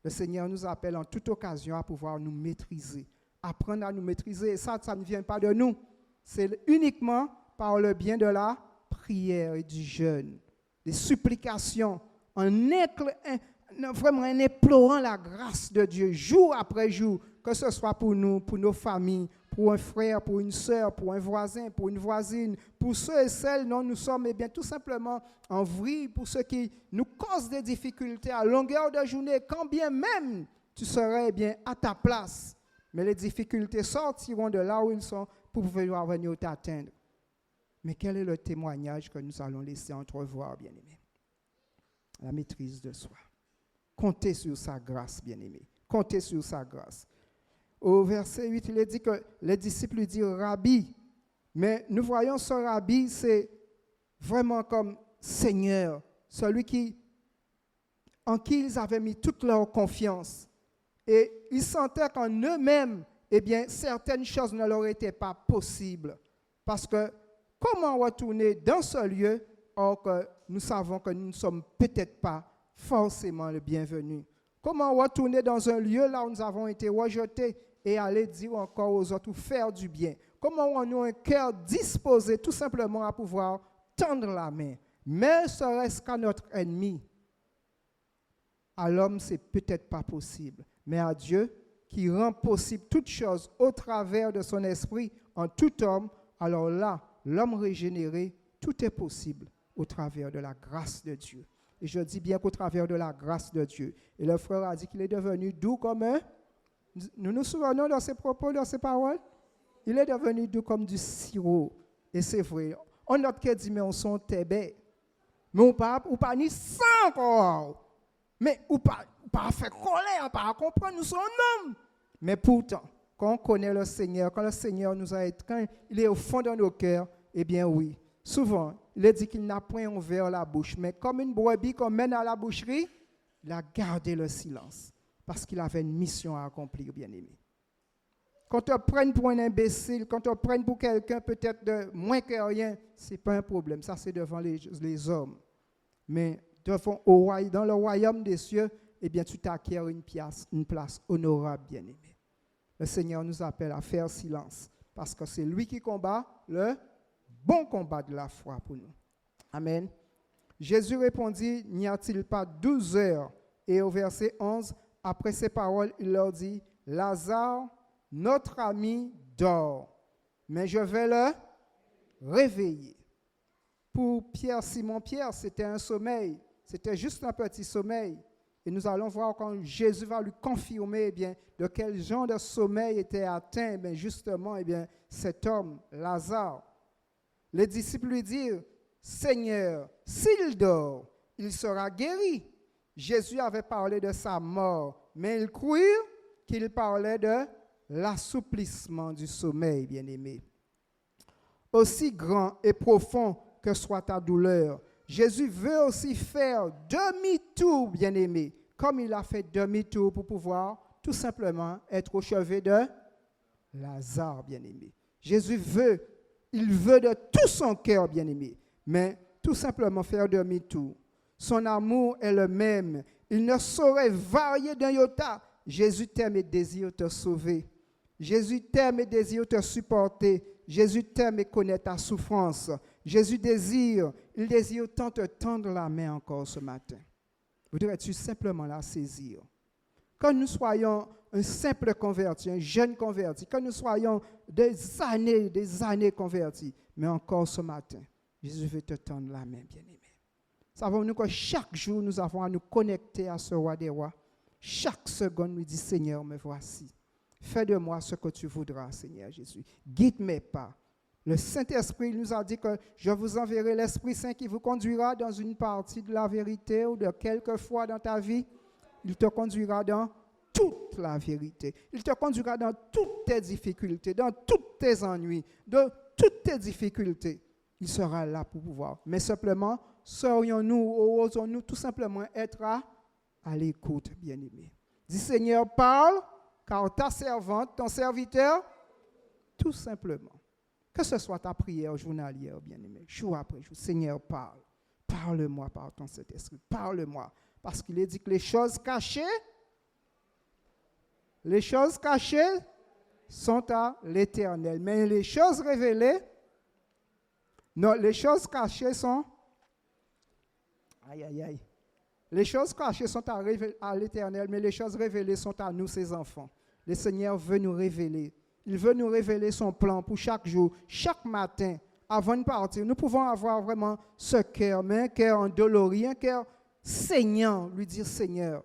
S3: Le Seigneur nous appelle en toute occasion à pouvoir nous maîtriser, apprendre à nous maîtriser. Et ça ne vient pas de nous. C'est uniquement par le bien de la prière et du jeûne, des supplications, vraiment en implorant la grâce de Dieu jour après jour, que ce soit pour nous, pour nos familles, pour un frère, pour une sœur, pour un voisin, pour une voisine, pour ceux et celles dont nous sommes tout simplement en vrille, pour ceux qui nous causent des difficultés à longueur de journée, quand bien même tu serais à ta place. Mais les difficultés sortiront de là où ils sont pour pouvoir venir t'atteindre. Mais quel est le témoignage que nous allons laisser entrevoir, bien-aimés? La maîtrise de soi. Comptez sur sa grâce, bien-aimés. Comptez sur sa grâce. Au verset 8, il est dit que les disciples lui disent « Rabbi ». Mais nous voyons ce Rabbi, c'est vraiment comme Seigneur, celui en qui ils avaient mis toute leur confiance. Et ils sentaient qu'en eux-mêmes, certaines choses ne leur étaient pas possibles. Parce que comment retourner dans ce lieu, or que nous savons que nous ne sommes peut-être pas forcément le bienvenu? Comment retourner dans un lieu là où nous avons été rejetés et aller dire encore aux autres ou faire du bien? Comment avons-nous un cœur disposé tout simplement à pouvoir tendre la main? Mais serait-ce qu'à notre ennemi? À l'homme, c'est peut-être pas possible. Mais à Dieu, qui rend possible toutes choses au travers de son esprit en tout homme, alors là, l'homme régénéré, tout est possible au travers de la grâce de Dieu. Et je dis bien qu'au travers de la grâce de Dieu. Et le frère a dit qu'il est devenu doux comme un... Nous nous souvenons de ses propos, de ses paroles. Il est devenu doux comme du sirop. Et c'est vrai. On note qu'il dit, mais on sont tébé. Mais on pas ni sans encore. Mais on pas fait colère, pas comprendre, nous sommes hommes. Mais pourtant, quand on connaît le Seigneur, quand le Seigneur nous a été, quand il est au fond de nos cœurs, oui, souvent, il est dit qu'il n'a point ouvert la bouche, mais comme une brebis qu'on mène à la boucherie, il a gardé le silence, parce qu'il avait une mission à accomplir, bien-aimé. qu'on te prenne pour un imbécile, qu'on te prenne pour quelqu'un peut-être de moins que rien, ce n'est pas un problème. Ça, c'est devant les hommes. Mais dans le royaume des cieux, eh bien, tu t'acquiers une place honorable, bien-aimé. Le Seigneur nous appelle à faire silence, parce que c'est lui qui combat le bon combat de la foi pour nous. Amen. Jésus répondit, n'y a-t-il pas 12 heures? Et au verset 11, après ces paroles, il leur dit, Lazare, notre ami, dort, mais je vais le réveiller. Pour Simon-Pierre, c'était un sommeil, c'était juste un petit sommeil. Et nous allons voir quand Jésus va lui confirmer eh bien, de quel genre de sommeil était atteint eh bien, justement eh bien, cet homme, Lazare. Les disciples lui dirent, Seigneur, s'il dort, il sera guéri. Jésus avait parlé de sa mort, mais ils crurent qu'il parlait de l'assouplissement du sommeil, bien-aimé. Aussi grand et profond que soit ta douleur, Jésus veut aussi faire demi-tour, bien-aimé, comme il a fait demi-tour pour pouvoir tout simplement être au chevet de Lazare, bien-aimé. Jésus veut, il veut de tout son cœur, bien-aimé, mais tout simplement faire demi-tour. Son amour est le même. Il ne saurait varier d'un iota. Jésus t'aime et désire te sauver. Jésus t'aime et désire te supporter. Jésus t'aime et connaît ta souffrance. Jésus désire, il désire tant te tendre la main encore ce matin. Voudrais-tu simplement la saisir? Quand nous soyons un simple converti, un jeune converti, quand nous soyons des années convertis, mais encore ce matin, Jésus veut te tendre la main, bien-aimé. Savons-nous que chaque jour, nous avons à nous connecter à ce roi des rois. Chaque seconde, nous dit, Seigneur, me voici. Fais de moi ce que tu voudras, Seigneur Jésus. Guide mes pas. Le Saint-Esprit nous a dit que je vous enverrai l'Esprit Saint qui vous conduira dans une partie de la vérité ou de quelque fois dans ta vie. Il te conduira dans toute la vérité. Il te conduira dans toutes tes difficultés, dans tous tes ennuis, dans toutes tes difficultés. Il sera là pour pouvoir. Mais simplement, serions-nous ou osons-nous tout simplement être à l'écoute, bien-aimés. Dis Seigneur, parle, car ta servante, ton serviteur, tout simplement. Que ce soit ta prière journalière, bien-aimé, jour après jour. Seigneur, parle. Parle-moi par ton Saint-Esprit. Parle-moi. Parce qu'il est dit que les choses cachées sont à l'Éternel. Mais les choses révélées, non, les choses cachées sont... Les choses cachées sont à l'Éternel, mais les choses révélées sont à nous, ses enfants. Le Seigneur veut nous révéler. Il veut nous révéler son plan pour chaque jour, chaque matin, avant de partir. Nous pouvons avoir vraiment ce cœur, mais un cœur endolori, un cœur saignant, lui dire Seigneur.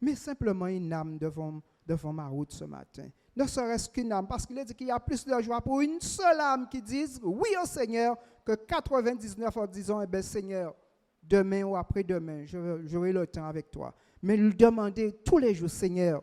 S3: Mais simplement une âme devant ma route ce matin. Ne serait-ce qu'une âme, parce qu'il a dit qu'il y a plus de joie pour une seule âme qui dise oui au Seigneur que 99 en disant eh bien Seigneur, demain ou après-demain, j'aurai le temps avec toi. Mais lui demander tous les jours, Seigneur,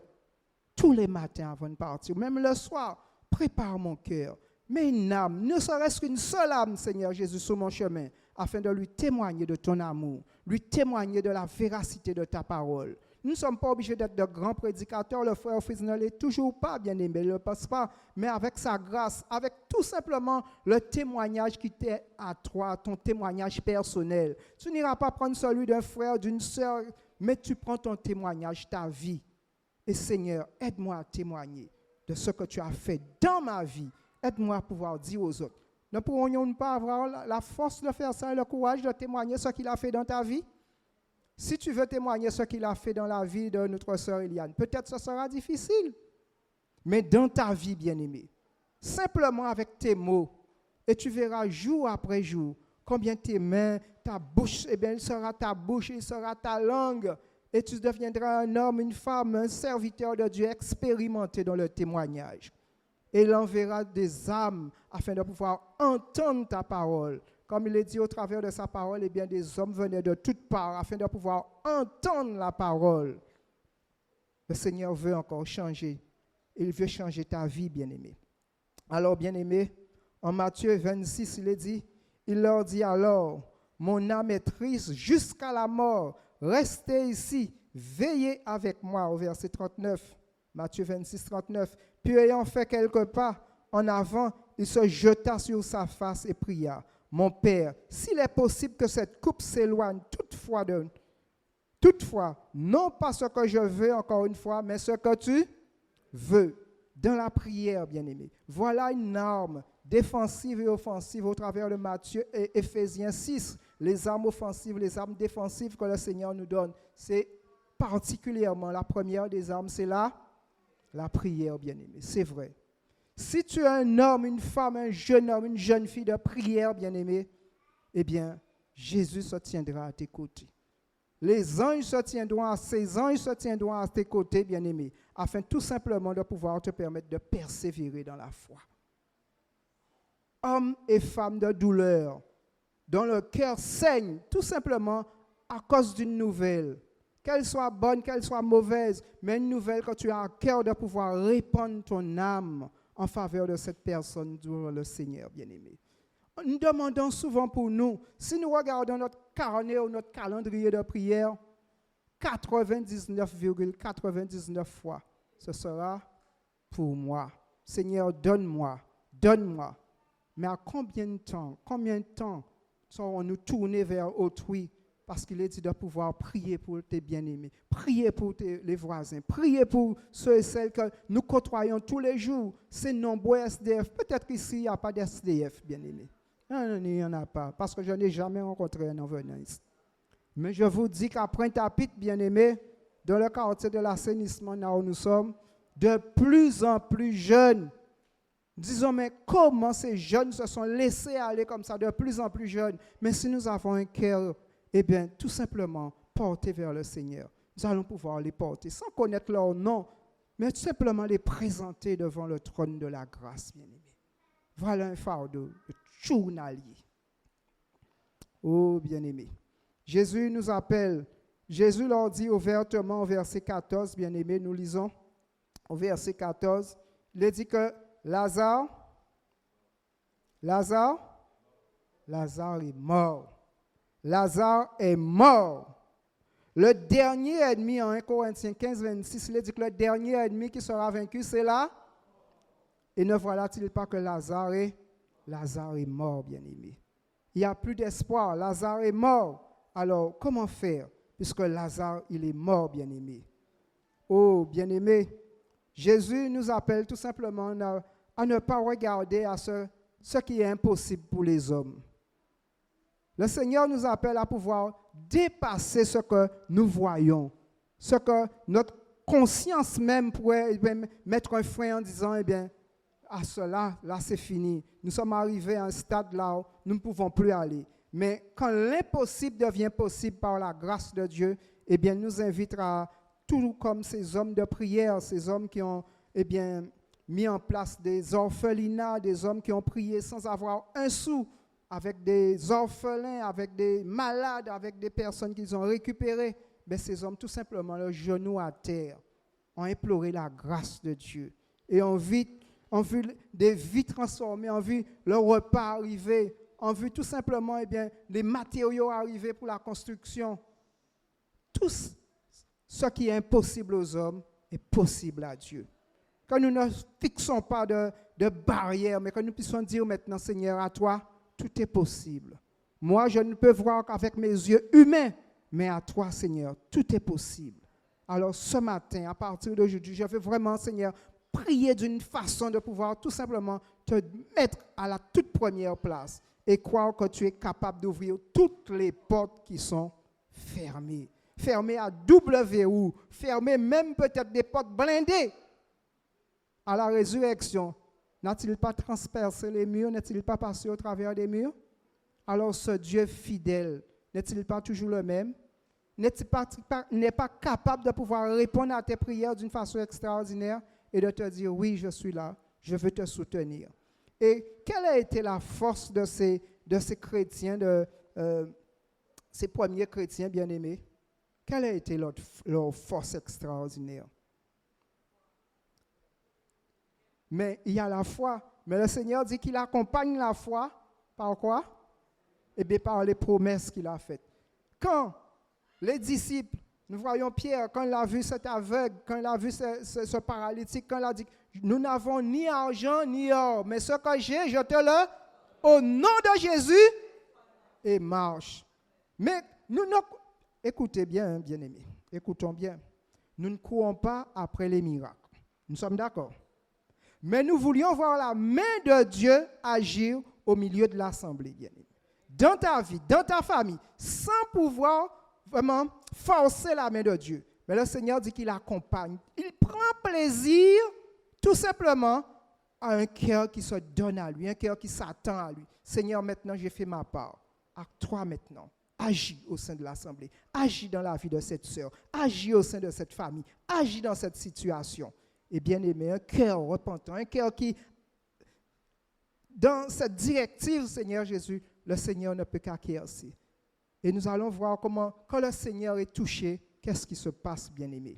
S3: tous les matins avant de partir, même le soir, prépare mon cœur. Mais une âme, ne serait-ce qu'une seule âme, Seigneur Jésus, sur mon chemin, afin de lui témoigner de ton amour, lui témoigner de la véracité de ta parole. Nous ne sommes pas obligés d'être de grands prédicateurs. Le frère Fils ne l'est toujours pas, bien-aimé, il ne le passe pas. Mais avec sa grâce, avec tout simplement le témoignage qui t'est à toi, ton témoignage personnel. Tu n'iras pas prendre celui d'un frère, d'une sœur, mais tu prends ton témoignage, ta vie. Et Seigneur, aide-moi à témoigner de ce que tu as fait dans ma vie. Aide-moi à pouvoir dire aux autres. Ne pourrions-nous pas avoir la force de faire ça et le courage de témoigner ce qu'il a fait dans ta vie? Si tu veux témoigner ce qu'il a fait dans la vie de notre sœur Eliane, peut-être ce sera difficile, mais dans ta vie, bien-aimée, simplement avec tes mots, et tu verras jour après jour combien tes mains, ta bouche, eh bien, il sera ta bouche, il sera ta langue, et tu deviendras un homme, une femme, un serviteur de Dieu expérimenté dans le témoignage. Et il enverra des âmes afin de pouvoir entendre ta parole. Comme il est dit au travers de sa parole, eh bien, des hommes venaient de toutes parts afin de pouvoir entendre la parole. Le Seigneur veut encore changer. Il veut changer ta vie, bien-aimé. Alors, bien-aimé, en Matthieu 26, il est dit, il leur dit alors, mon âme est triste jusqu'à la mort. Restez ici, veillez avec moi, au verset 39. Matthieu 26, 39. Puis ayant fait quelques pas en avant, il se jeta sur sa face et pria. Mon Père, s'il est possible que cette coupe s'éloigne toutefois, non pas ce que je veux encore une fois, mais ce que tu veux. Dans la prière, bien-aimé. Voilà une arme défensive et offensive au travers de Matthieu et Éphésiens 6. Les armes offensives, les armes défensives que le Seigneur nous donne. C'est particulièrement la première des armes, c'est la prière, bien-aimé. C'est vrai. Si tu es un homme, une femme, un jeune homme, une jeune fille de prière, bien-aimé, eh bien, Jésus se tiendra à tes côtés. Les anges se tiendront à tes côtés, bien-aimé, afin tout simplement de pouvoir te permettre de persévérer dans la foi. Hommes et femmes de douleur, dont le cœur saigne tout simplement à cause d'une nouvelle, qu'elle soit bonne, qu'elle soit mauvaise, mais une nouvelle que tu as à cœur de pouvoir répandre ton âme en faveur de cette personne devant le Seigneur, bien-aimé. Nous demandons souvent pour nous, si nous regardons notre carnet ou notre calendrier de prière, 99,99 fois, ce sera pour moi. Seigneur, donne-moi. Mais à combien de temps serons-nous tournés vers autrui? Parce qu'il est dit de pouvoir prier pour tes bien-aimés, prier pour les voisins, prier pour ceux et celles que nous côtoyons tous les jours, ces nombreux SDF. Peut-être qu'ici, il n'y a pas d'SDF, bien-aimés. Non, il n'y en a pas, parce que je n'ai jamais rencontré un en venant ici. Mais je vous dis qu'à Pointe-à-Pitre, bien-aimés, dans le quartier de l'assainissement, là où nous sommes, de plus en plus jeunes, disons, mais comment ces jeunes se sont laissés aller comme ça, de plus en plus jeunes? Mais si nous avons un cœur, eh bien, tout simplement, porté vers le Seigneur, nous allons pouvoir les porter, sans connaître leur nom, mais tout simplement les présenter devant le trône de la grâce, bien-aimés. Voilà un fardeau journalier. Oh, bien-aimés. Jésus nous appelle. Jésus leur dit ouvertement au verset 14, bien-aimés, nous lisons au verset 14, il dit que Lazare est mort. Lazare est mort. Le dernier ennemi, en 1 Corinthiens 15, 26, il dit que le dernier ennemi qui sera vaincu, c'est là. Et ne voilà-t-il pas que Lazare est mort, bien-aimé. Il n'y a plus d'espoir. Lazare est mort. Alors, comment faire? Puisque Lazare, il est mort, bien-aimé. Oh, bien-aimé, Jésus nous appelle tout simplement à ne pas regarder à ce qui est impossible pour les hommes. Le Seigneur nous appelle à pouvoir dépasser ce que nous voyons, ce que notre conscience même pourrait mettre un frein en disant, eh bien, à cela, là c'est fini. Nous sommes arrivés à un stade là où nous ne pouvons plus aller. Mais quand l'impossible devient possible par la grâce de Dieu, eh bien, il nous invitera, tout comme ces hommes de prière, ces hommes qui ont, eh bien, mis en place des orphelinats, des hommes qui ont prié sans avoir un sou, avec des orphelins, avec des malades, avec des personnes qu'ils ont récupérées. Mais ces hommes, tout simplement, le genou à terre, ont imploré la grâce de Dieu. Et ont vu des vies transformées, ont vu le repas arriver, ont vu tout simplement, eh bien, les matériaux arriver pour la construction. Tout ce qui est impossible aux hommes est possible à Dieu. Que nous ne fixons pas de barrières, mais que nous puissions dire maintenant, Seigneur, à toi, tout est possible. Moi, je ne peux voir qu'avec mes yeux humains, mais à toi, Seigneur, tout est possible. Alors, ce matin, à partir d'aujourd'hui, je veux vraiment, Seigneur, prier d'une façon de pouvoir tout simplement te mettre à la toute première place et croire que tu es capable d'ouvrir toutes les portes qui sont fermées. Fermées à double verrou, fermées même peut-être des portes blindées. À la résurrection, n'a-t-il pas transpercé les murs? N'est-il pas passé au travers des murs? Alors ce Dieu fidèle, n'est-il pas toujours le même? N'est pas capable de pouvoir répondre à tes prières d'une façon extraordinaire et de te dire, oui, je suis là, je veux te soutenir. Et quelle a été la force de ces chrétiens, ces premiers chrétiens bien-aimés? Quelle a été leur force extraordinaire? Mais il y a la foi. Mais le Seigneur dit qu'il accompagne la foi par quoi? Eh bien, par les promesses qu'il a faites. Quand les disciples Nous voyons Pierre, quand il a vu cet aveugle, quand il a vu ce paralytique, quand il a dit, nous n'avons ni argent ni or, mais ce que j'ai, je te le, au nom de Jésus, et marche. Mais écoutez bien, bien-aimés, écoutons bien. Nous ne courons pas après les miracles. Nous sommes d'accord. Mais nous voulions voir la main de Dieu agir au milieu de l'assemblée, bien-aimés. Dans ta vie, dans ta famille, sans pouvoir vraiment forcer la main de Dieu. Mais le Seigneur dit qu'il accompagne. Il prend plaisir, tout simplement, à un cœur qui se donne à lui, un cœur qui s'attend à lui. Seigneur, maintenant, j'ai fait ma part. À toi maintenant, agis au sein de l'assemblée. Agis dans la vie de cette sœur. Agis au sein de cette famille. Agis dans cette situation. Et bien aimé, un cœur repentant, un cœur qui, dans cette directive, Seigneur Jésus, le Seigneur ne peut qu'acquiescer. Et nous allons voir comment, quand le Seigneur est touché, qu'est-ce qui se passe, bien aimé.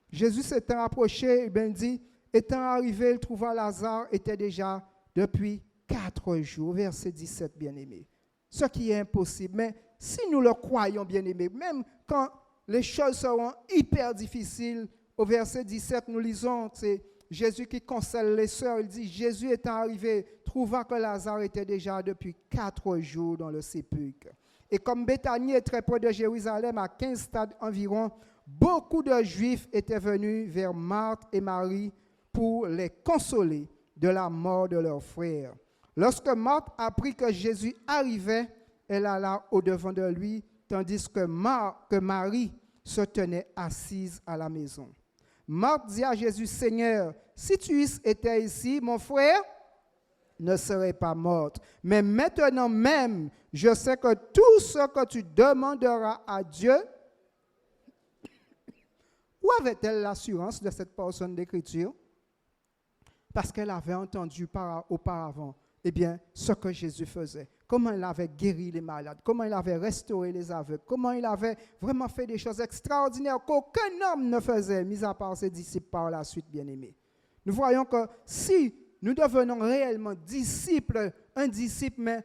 S3: Jésus s'étant approché, il dit, étant arrivé, il trouva Lazare, était déjà depuis 4 jours. Verset 17, bien aimé. Ce qui est impossible. Mais si nous le croyons, bien aimé, même quand les choses seront hyper difficiles, au verset 17, nous lisons, c'est Jésus qui console les sœurs. Il dit, Jésus étant arrivé, trouva que Lazare était déjà depuis 4 jours dans le sépulcre. Et comme Béthanie est très près de Jérusalem, à 15 stades environ, beaucoup de Juifs étaient venus vers Marthe et Marie pour les consoler de la mort de leur frère. Lorsque Marthe apprit que Jésus arrivait, elle alla au-devant de lui, tandis que Marie se tenait assise à la maison. Marthe dit à Jésus, Seigneur, si tu étais ici, mon frère ne serait pas mort. Mais maintenant même, je sais que tout ce que tu demanderas à Dieu, où avait-elle l'assurance de cette portion d'Écriture? Parce qu'elle avait entendu auparavant, eh bien, ce que Jésus faisait. Comment il avait guéri les malades, comment il avait restauré les aveugles, comment il avait vraiment fait des choses extraordinaires qu'aucun homme ne faisait, mis à part ses disciples par la suite, bien-aimés. Nous voyons que si nous devenons réellement disciples, un disciple, mais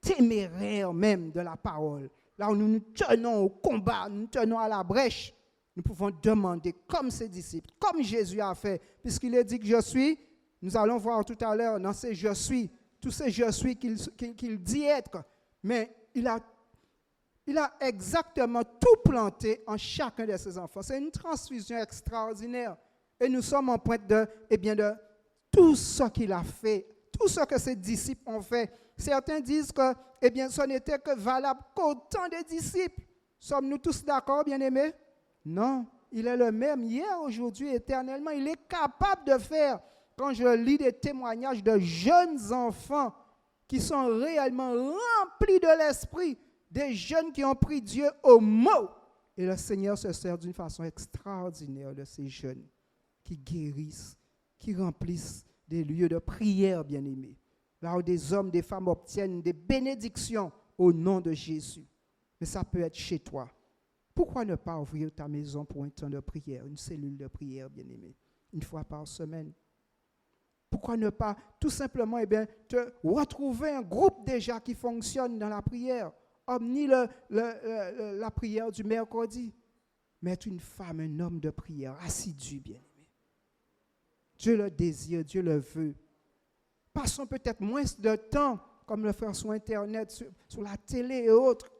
S3: téméraire même de la parole, là où nous nous tenons au combat, nous tenons à la brèche, nous pouvons demander comme ses disciples, comme Jésus a fait, puisqu'il a dit que je suis, nous allons voir tout à l'heure dans ces je suis, tous ces je suis qu'il dit être, mais il a exactement tout planté en chacun de ses enfants. C'est une transfusion extraordinaire. Et nous sommes en pointe de tout ce qu'il a fait, tout ce que ses disciples ont fait. Certains disent que ce n'était que valable qu'au temps des disciples. Sommes-nous tous d'accord, bien-aimés? Non, il est le même hier, aujourd'hui, éternellement. Il est capable de faire. Quand je lis des témoignages de jeunes enfants qui sont réellement remplis de l'esprit, des jeunes qui ont pris Dieu au mot, et le Seigneur se sert d'une façon extraordinaire de ces jeunes qui guérissent, qui remplissent des lieux de prière, bien-aimés, là où des hommes, des femmes obtiennent des bénédictions au nom de Jésus. Mais ça peut être chez toi. Pourquoi ne pas ouvrir ta maison pour un temps de prière, une cellule de prière, bien-aimé, une fois par semaine? Pourquoi ne pas tout simplement te retrouver un groupe déjà qui fonctionne dans la prière, omni la prière du mercredi, mais être une femme, un homme de prière, assidu, bien-aimé. Dieu le désire, Dieu le veut. Passons peut-être moins de temps, comme le faire sur Internet, sur la télé et autres,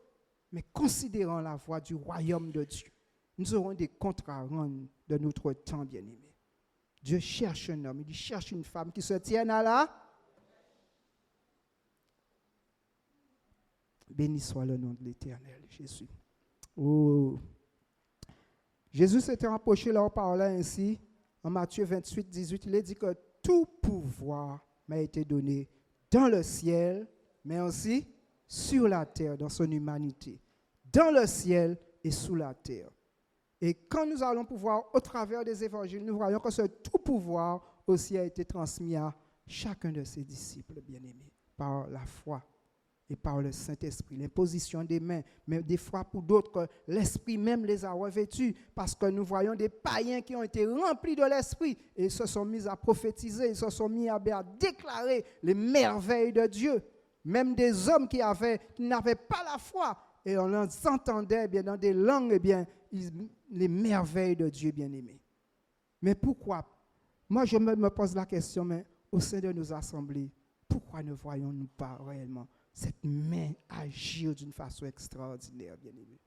S3: mais considérons la voie du royaume de Dieu. Nous aurons des comptes à rendre de notre temps, bien-aimé. Dieu cherche un homme, il cherche une femme qui se tienne à la. Béni soit le nom de l'Éternel, Jésus. Oh. Jésus s'était rapproché leur parlant ainsi, en Matthieu 28, 18, il a dit que tout pouvoir m'a été donné dans le ciel, mais aussi sur la terre, dans son humanité. Dans le ciel et sous la terre. Et quand nous allons pouvoir, au travers des évangiles, nous voyons que ce tout pouvoir aussi a été transmis à chacun de ses disciples, bien-aimés, par la foi et par le Saint-Esprit, l'imposition des mains, mais des fois pour d'autres, l'Esprit même les a revêtus, parce que nous voyons des païens qui ont été remplis de l'Esprit et ils se sont mis à prophétiser, ils se sont mis à déclarer les merveilles de Dieu. Même des hommes qui n'avaient pas la foi, et on les entendait dans des langues, les merveilles de Dieu bien-aimé. Mais pourquoi? Moi, je me pose la question, mais au sein de nos assemblées, pourquoi ne voyons-nous pas réellement cette main agir d'une façon extraordinaire, bien-aimé?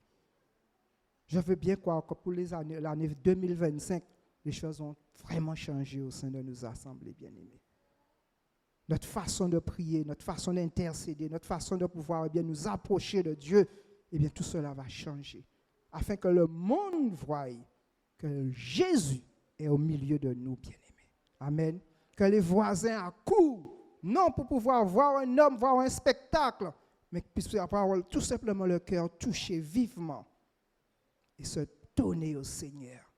S3: Je veux bien croire que pour l'année 2025, les choses ont vraiment changé au sein de nos assemblées, bien-aimés. Notre façon de prier, notre façon d'intercéder, notre façon de pouvoir nous approcher de Dieu, tout cela va changer. Afin que le monde voie que Jésus est au milieu de nous, bien-aimés. Amen. Que les voisins accourent, non pour pouvoir voir un homme, voir un spectacle, mais qu'ils puissent avoir tout simplement le cœur touché vivement et se donner au Seigneur.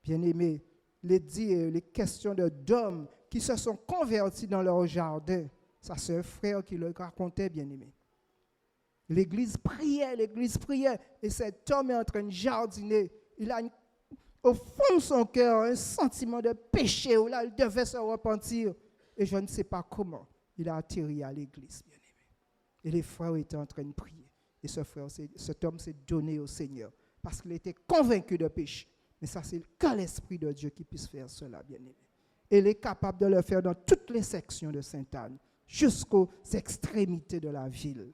S3: Bien-aimés, les questions d'hommes qui se sont convertis dans leur jardin, ça c'est un frère qui le racontait, bien-aimé. L'église priait, et cet homme est en train de jardiner. Il a au fond de son cœur un sentiment de péché où là il devait se repentir. Et je ne sais pas comment il a atterri à l'église, bien-aimé. Et les frères étaient en train de prier. Et cet homme s'est donné au Seigneur parce qu'il était convaincu de péché. Mais ça, c'est que l'Esprit de Dieu qui puisse faire cela, bien-aimé. Et il est capable de le faire dans toutes les sections de Sainte-Anne, jusqu'aux extrémités de la ville.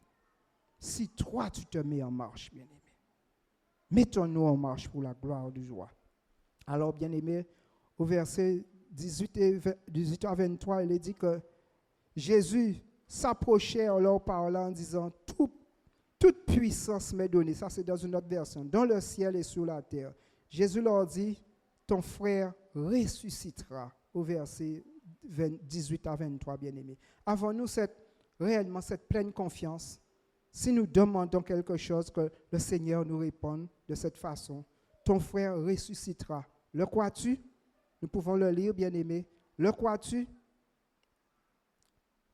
S3: Si toi, tu te mets en marche, bien-aimé, mettons-nous en marche pour la gloire du roi. Alors, bien-aimé, au verset 18 à 23, il est dit que Jésus s'approchait en leur parlant en disant « Toute puissance m'est donnée », ça c'est dans une autre version, « dans le ciel et sur la terre ». Jésus leur dit « Ton frère ressuscitera », au verset 18 à 23, bien-aimé. Avons-nous réellement cette pleine confiance? Si nous demandons quelque chose, que le Seigneur nous réponde de cette façon, « Ton frère ressuscitera ». Le crois-tu? Nous pouvons le lire, bien-aimé. Le crois-tu?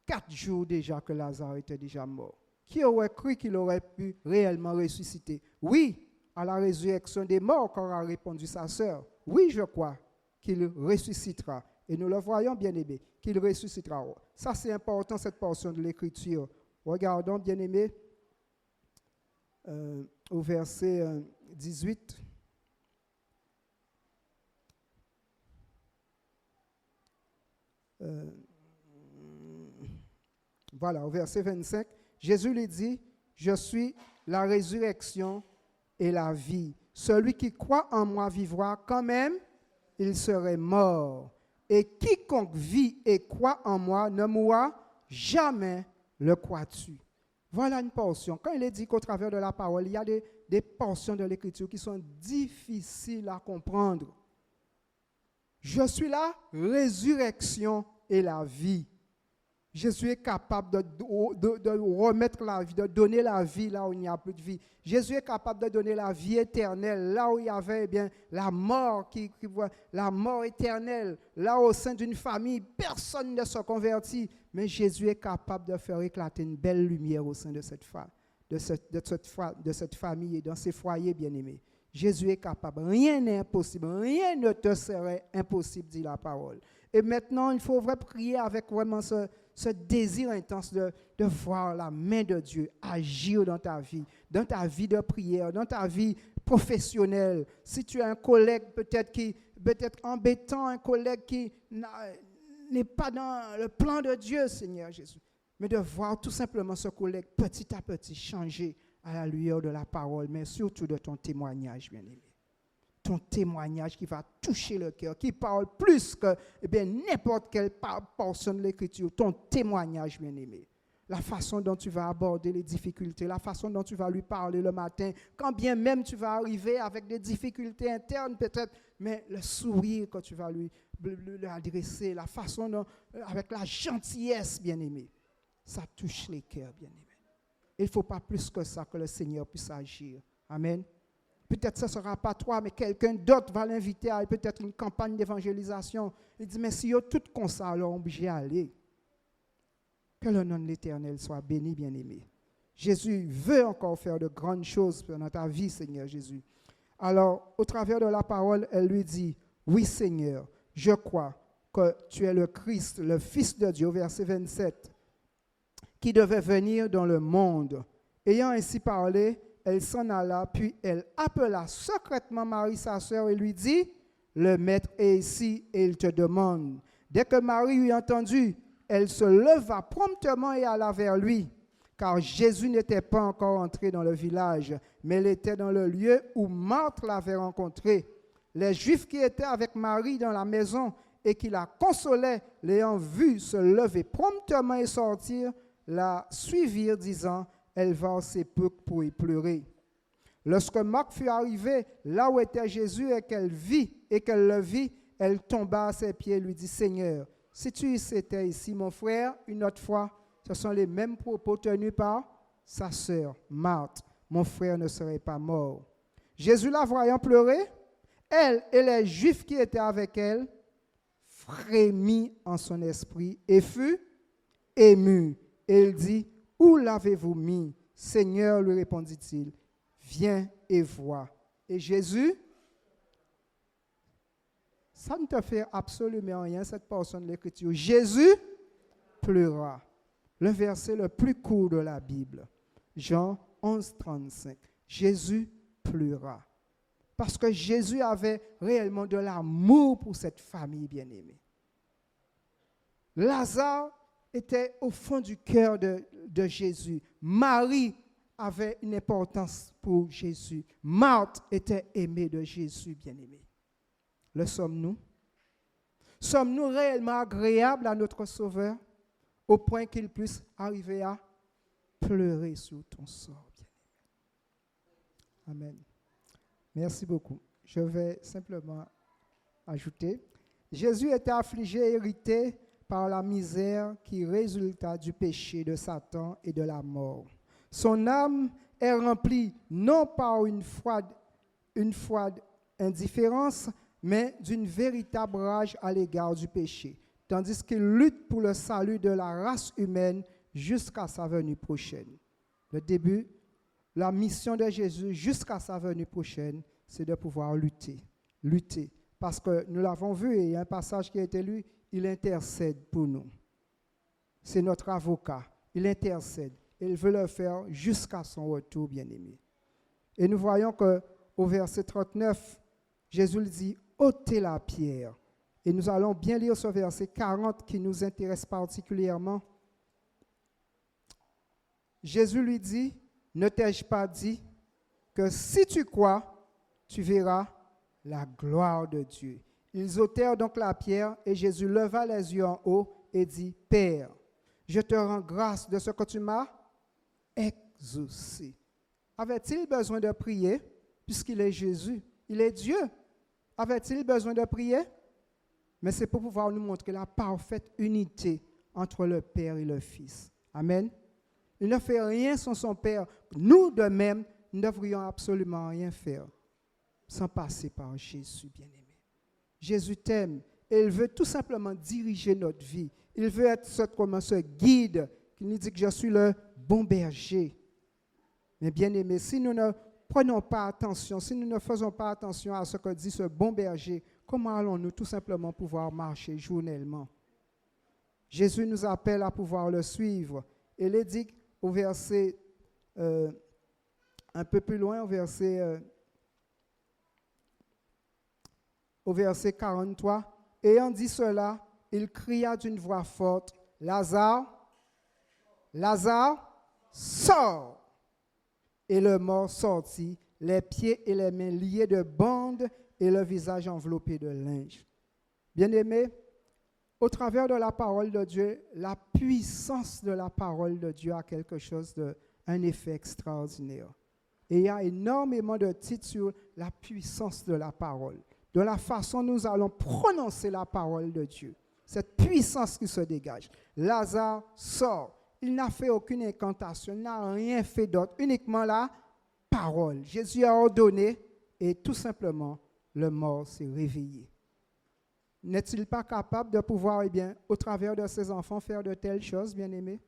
S3: 4 jours déjà que Lazare était déjà mort. Qui aurait cru qu'il aurait pu réellement ressusciter? Oui, à la résurrection des morts, qu'aura répondu sa sœur. Oui, je crois qu'il ressuscitera. Et nous le voyons, bien-aimé, qu'il ressuscitera. Ça, c'est important, cette portion de l'Écriture. Regardons, bien-aimé, au verset 18. Voilà, au verset 25, Jésus lui dit, « Je suis la résurrection et la vie. Celui qui croit en moi vivra quand même, il serait mort. Et quiconque vit et croit en moi ne mourra jamais. Le crois-tu? » Voilà une portion. Quand il est dit qu'au travers de la parole, il y a des portions de l'Écriture qui sont difficiles à comprendre. Je suis la résurrection et la vie. Jésus est capable de remettre la vie, de donner la vie là où il n'y a plus de vie. Jésus est capable de donner la vie éternelle là où il y avait la mort, la mort éternelle. Là au sein d'une famille, personne ne se convertit. Mais Jésus est capable de faire éclater une belle lumière au sein de cette famille et dans ces foyers bien-aimés. Jésus est capable. Rien n'est impossible. Rien ne te serait impossible, dit la parole. Et maintenant, il faut vraiment prier avec vraiment ce désir intense de voir la main de Dieu agir dans ta vie de prière, dans ta vie professionnelle. Si tu as un collègue peut-être embêtant, un collègue qui n'est pas dans le plan de Dieu, Seigneur Jésus, mais de voir tout simplement ce collègue petit à petit changer à la lueur de la parole, mais surtout de ton témoignage, bien-aimé. Ton témoignage qui va toucher le cœur, qui parle plus que n'importe quelle portion de l'Écriture. Ton témoignage, bien-aimé. La façon dont tu vas aborder les difficultés, la façon dont tu vas lui parler le matin, quand bien même tu vas arriver avec des difficultés internes peut-être, mais le sourire que tu vas lui adresser, la façon dont, avec la gentillesse, bien-aimé, ça touche les cœurs, bien-aimé. Il ne faut pas plus que ça que le Seigneur puisse agir. Amen. Peut-être que ce ne sera pas toi, mais quelqu'un d'autre va l'inviter à peut-être une campagne d'évangélisation. Il dit, mais si yo tout comme ça, alors obligé d'aller. Que le nom de l'Éternel soit béni, bien-aimé. Jésus veut encore faire de grandes choses dans ta vie, Seigneur Jésus. Alors, au travers de la parole, elle lui dit, oui, Seigneur, je crois que tu es le Christ, le Fils de Dieu, verset 27, qui devait venir dans le monde. Ayant ainsi parlé, elle s'en alla, puis elle appela secrètement Marie, sa sœur, et lui dit, « Le maître est ici et il te demande. » Dès que Marie eut entendu, elle se leva promptement et alla vers lui, car Jésus n'était pas encore entré dans le village, mais il était dans le lieu où Marthe l'avait rencontré. Les Juifs qui étaient avec Marie dans la maison et qui la consolaient, l'ayant vue se lever promptement et sortir, la suivirent, disant, « Elle va au sépulcre pour y pleurer. » Lorsque Marthe fut arrivée là où était Jésus et qu'elle le vit, elle tomba à ses pieds et lui dit, « Seigneur, si tu étais ici, mon frère, une autre fois, ce sont les mêmes propos tenus par sa sœur, Marthe. Mon frère ne serait pas mort. » Jésus, la voyant pleurer, elle et les Juifs qui étaient avec elle, frémit en son esprit et fut ému. Et il dit, « Où l'avez-vous mis? » « Seigneur, lui répondit-il, viens et vois. » Et Jésus, ça ne te fait absolument rien, cette portion de l'Écriture. Jésus pleura. Le verset le plus court de la Bible. Jean 11, 35. Jésus pleura. Parce que Jésus avait réellement de l'amour pour cette famille bien-aimée. Lazare était au fond du cœur de Jésus. Marie avait une importance pour Jésus. Marthe était aimée de Jésus bien-aimé. Le sommes-nous? Sommes-nous réellement agréables à notre Sauveur au point qu'il puisse arriver à pleurer sur ton sort bien-aimé? Amen. Merci beaucoup. Je vais simplement ajouter. Jésus était affligé et irrité par la misère qui résulta du péché de Satan et de la mort. Son âme est remplie non par une froide indifférence, mais d'une véritable rage à l'égard du péché, tandis qu'il lutte pour le salut de la race humaine jusqu'à sa venue prochaine. Le début, la mission de Jésus jusqu'à sa venue prochaine, c'est de pouvoir lutter. Parce que nous l'avons vu, et il y a un passage qui a été lu, il intercède pour nous. C'est notre avocat. Il intercède. Il veut le faire jusqu'à son retour, bien-aimé. Et nous voyons qu'au verset 39, Jésus lui dit, « ôtez la pierre ». Et nous allons bien lire ce verset 40 qui nous intéresse particulièrement. Jésus lui dit, « Ne t'ai-je pas dit que si tu crois, tu verras la gloire de Dieu ?» Ils ôtèrent donc la pierre et Jésus leva les yeux en haut et dit, « Père, je te rends grâce de ce que tu m'as exaucé. » Avait-il besoin de prier puisqu'il est Jésus? Il est Dieu. Avait-il besoin de prier? Mais c'est pour pouvoir nous montrer la parfaite unité entre le Père et le Fils. Amen. Il ne fait rien sans son Père. Nous, de même, nous ne devrions absolument rien faire sans passer par Jésus, bien-aimé. Jésus t'aime et il veut tout simplement diriger notre vie. Il veut être comme ce guide qui nous dit que je suis le bon berger. Mais bien-aimé, si nous ne prenons pas attention, si nous ne faisons pas attention à ce que dit ce bon berger, comment allons-nous tout simplement pouvoir marcher journellement? Jésus nous appelle à pouvoir le suivre. Et il est dit au verset, un peu plus loin, au verset 43, « Ayant dit cela, il cria d'une voix forte, « Lazare, Lazare, sors !» Et le mort sortit, les pieds et les mains liés de bandes et le visage enveloppé de linge. Bien-aimés, au travers de la parole de Dieu, la puissance de la parole de Dieu a quelque chose un effet extraordinaire. Et il y a énormément de titres sur la puissance de la parole, de la façon dont nous allons prononcer la parole de Dieu, cette puissance qui se dégage. Lazare sort. Il n'a fait aucune incantation, il n'a rien fait d'autre, uniquement la parole. Jésus a ordonné et tout simplement, le mort s'est réveillé. N'est-il pas capable de pouvoir, au travers de ses enfants, faire de telles choses, bien-aimés?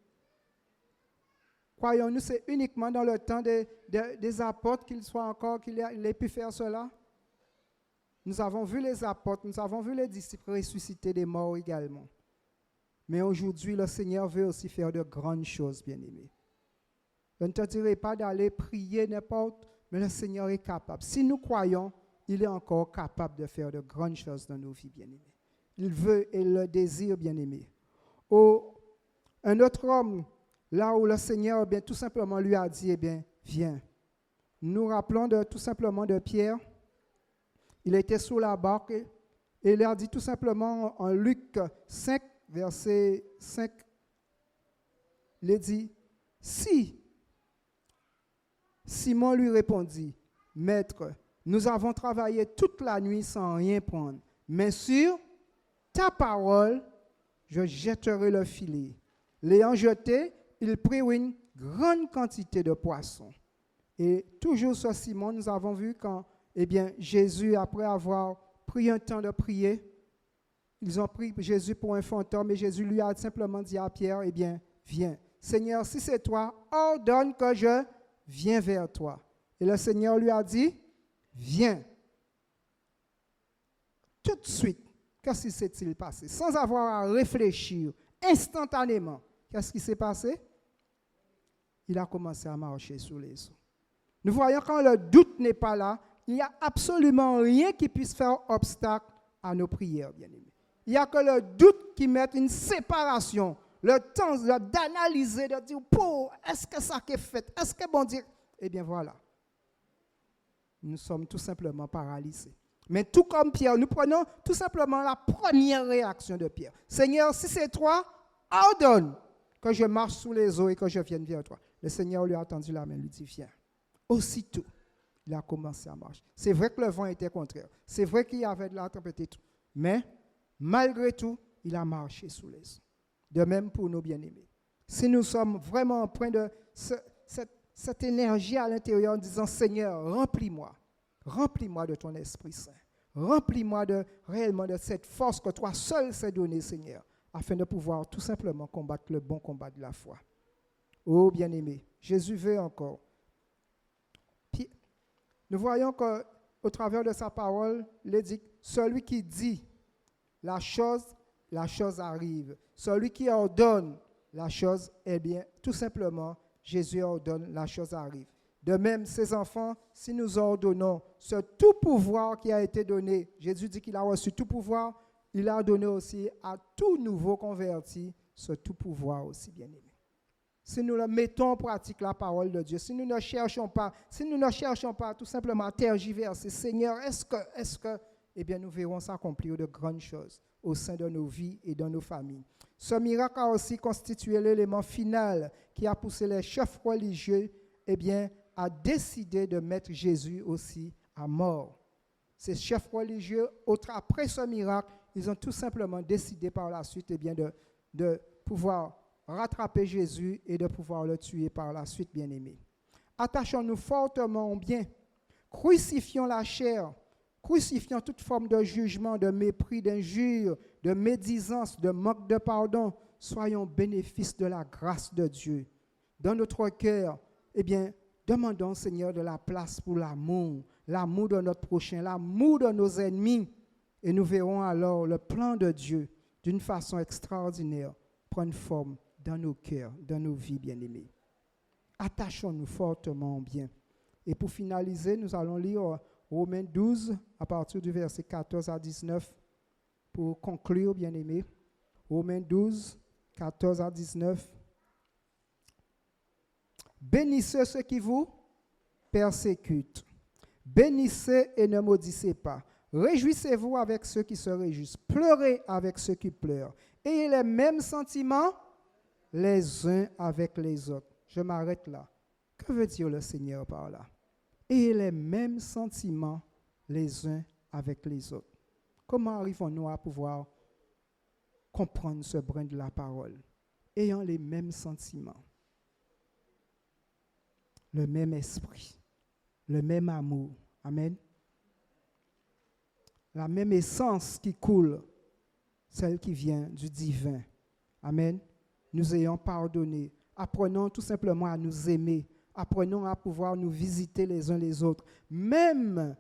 S3: Croyons-nous, c'est uniquement dans le temps des apôtres qu'il ait pu faire cela? Nous avons vu les apôtres, nous avons vu les disciples ressusciter des morts également. Mais aujourd'hui, le Seigneur veut aussi faire de grandes choses, bien-aimés. Je ne te dirai pas d'aller prier n'importe, mais le Seigneur est capable. Si nous croyons, il est encore capable de faire de grandes choses dans nos vies, bien-aimés. Il veut et le désire, bien-aimés. Un autre homme, là où le Seigneur, bien, tout simplement lui a dit, eh bien, viens. Nous rappelons tout simplement de Pierre. Il était sous la barque et il a dit tout simplement en Luc 5, verset 5, il a dit, si Simon lui répondit, Maître, nous avons travaillé toute la nuit sans rien prendre, mais sur ta parole, je jetterai le filet. L'ayant jeté, il prit une grande quantité de poissons. Et toujours sur Simon, nous avons vu quand Jésus, après avoir pris un temps de prier, ils ont pris Jésus pour un fantôme et Jésus lui a simplement dit à Pierre, viens. Seigneur, si c'est toi, ordonne que je viens vers toi. Et le Seigneur lui a dit, viens. Tout de suite, qu'est-ce qui s'est-il passé? Sans avoir à réfléchir, instantanément, qu'est-ce qui s'est passé? Il a commencé à marcher sous les eaux. Nous voyons quand le doute n'est pas là, il n'y a absolument rien qui puisse faire obstacle à nos prières, bien-aimés. Il n'y a que le doute qui met une séparation, le temps d'analyser, de dire, est-ce que ça qui est fait? Est-ce que bon Dieu? Eh bien voilà, nous sommes tout simplement paralysés. Mais tout comme Pierre, nous prenons tout simplement la première réaction de Pierre. Seigneur, si c'est toi, ordonne que je marche sous les eaux et que je vienne vers toi. Le Seigneur lui a tendu la main, lui dit, viens. Aussitôt, il a commencé à marcher. C'est vrai que le vent était contraire. C'est vrai qu'il y avait de la tempête et tout. Mais, malgré tout, il a marché sous les eaux. De même pour nos bien-aimés. Si nous sommes vraiment empreints de cette énergie à l'intérieur en disant, Seigneur, remplis-moi de ton Esprit Saint. Remplis-moi réellement de cette force que toi seul sais donner, Seigneur, afin de pouvoir tout simplement combattre le bon combat de la foi. Oh, bien-aimé, Jésus veut encore. Puis, nous voyons qu'au travers de sa parole, il dit, celui qui dit la chose arrive. Celui qui ordonne la chose, tout simplement, Jésus ordonne, la chose arrive. De même, ses enfants, si nous ordonnons ce tout pouvoir qui a été donné, Jésus dit qu'il a reçu tout pouvoir, il a donné aussi à tout nouveau converti ce tout pouvoir aussi, bien-aimé. Si nous mettons en pratique la parole de Dieu, si nous ne cherchons pas tout simplement à tergiverser, Seigneur, est-ce que, nous verrons s'accomplir de grandes choses au sein de nos vies et dans nos familles. Ce miracle a aussi constitué l'élément final qui a poussé les chefs religieux, à décider de mettre Jésus aussi à mort. Ces chefs religieux, après ce miracle, ils ont tout simplement décidé par la suite de pouvoir rattraper Jésus et de pouvoir le tuer par la suite, bien-aimés. Attachons-nous fortement au bien. Crucifions la chair. Crucifions toute forme de jugement, de mépris, d'injure, de médisance, de manque de pardon. Soyons bénéfices de la grâce de Dieu. Dans notre cœur, demandons, Seigneur, de la place pour l'amour de notre prochain, l'amour de nos ennemis. Et nous verrons alors le plan de Dieu, d'une façon extraordinaire, prendre forme dans nos cœurs, dans nos vies, bien-aimés. Attachons-nous fortement au bien. Et pour finaliser, nous allons lire Romains 12, à partir du verset 14 à 19, pour conclure, bien-aimés. Romains 12, 14 à 19. Bénissez ceux qui vous persécutent. Bénissez et ne maudissez pas. Réjouissez-vous avec ceux qui se réjouissent. Pleurez avec ceux qui pleurent. Ayez les mêmes sentiments les uns avec les autres. Je m'arrête là. Que veut dire le Seigneur par là? Ayez les mêmes sentiments les uns avec les autres. Comment arrivons-nous à pouvoir comprendre ce brin de la parole? Ayant les mêmes sentiments, le même esprit, le même amour. Amen. La même essence qui coule, celle qui vient du divin. Amen. Nous ayons pardonné. Apprenons tout simplement à nous aimer. Apprenons à pouvoir nous visiter les uns les autres. Même,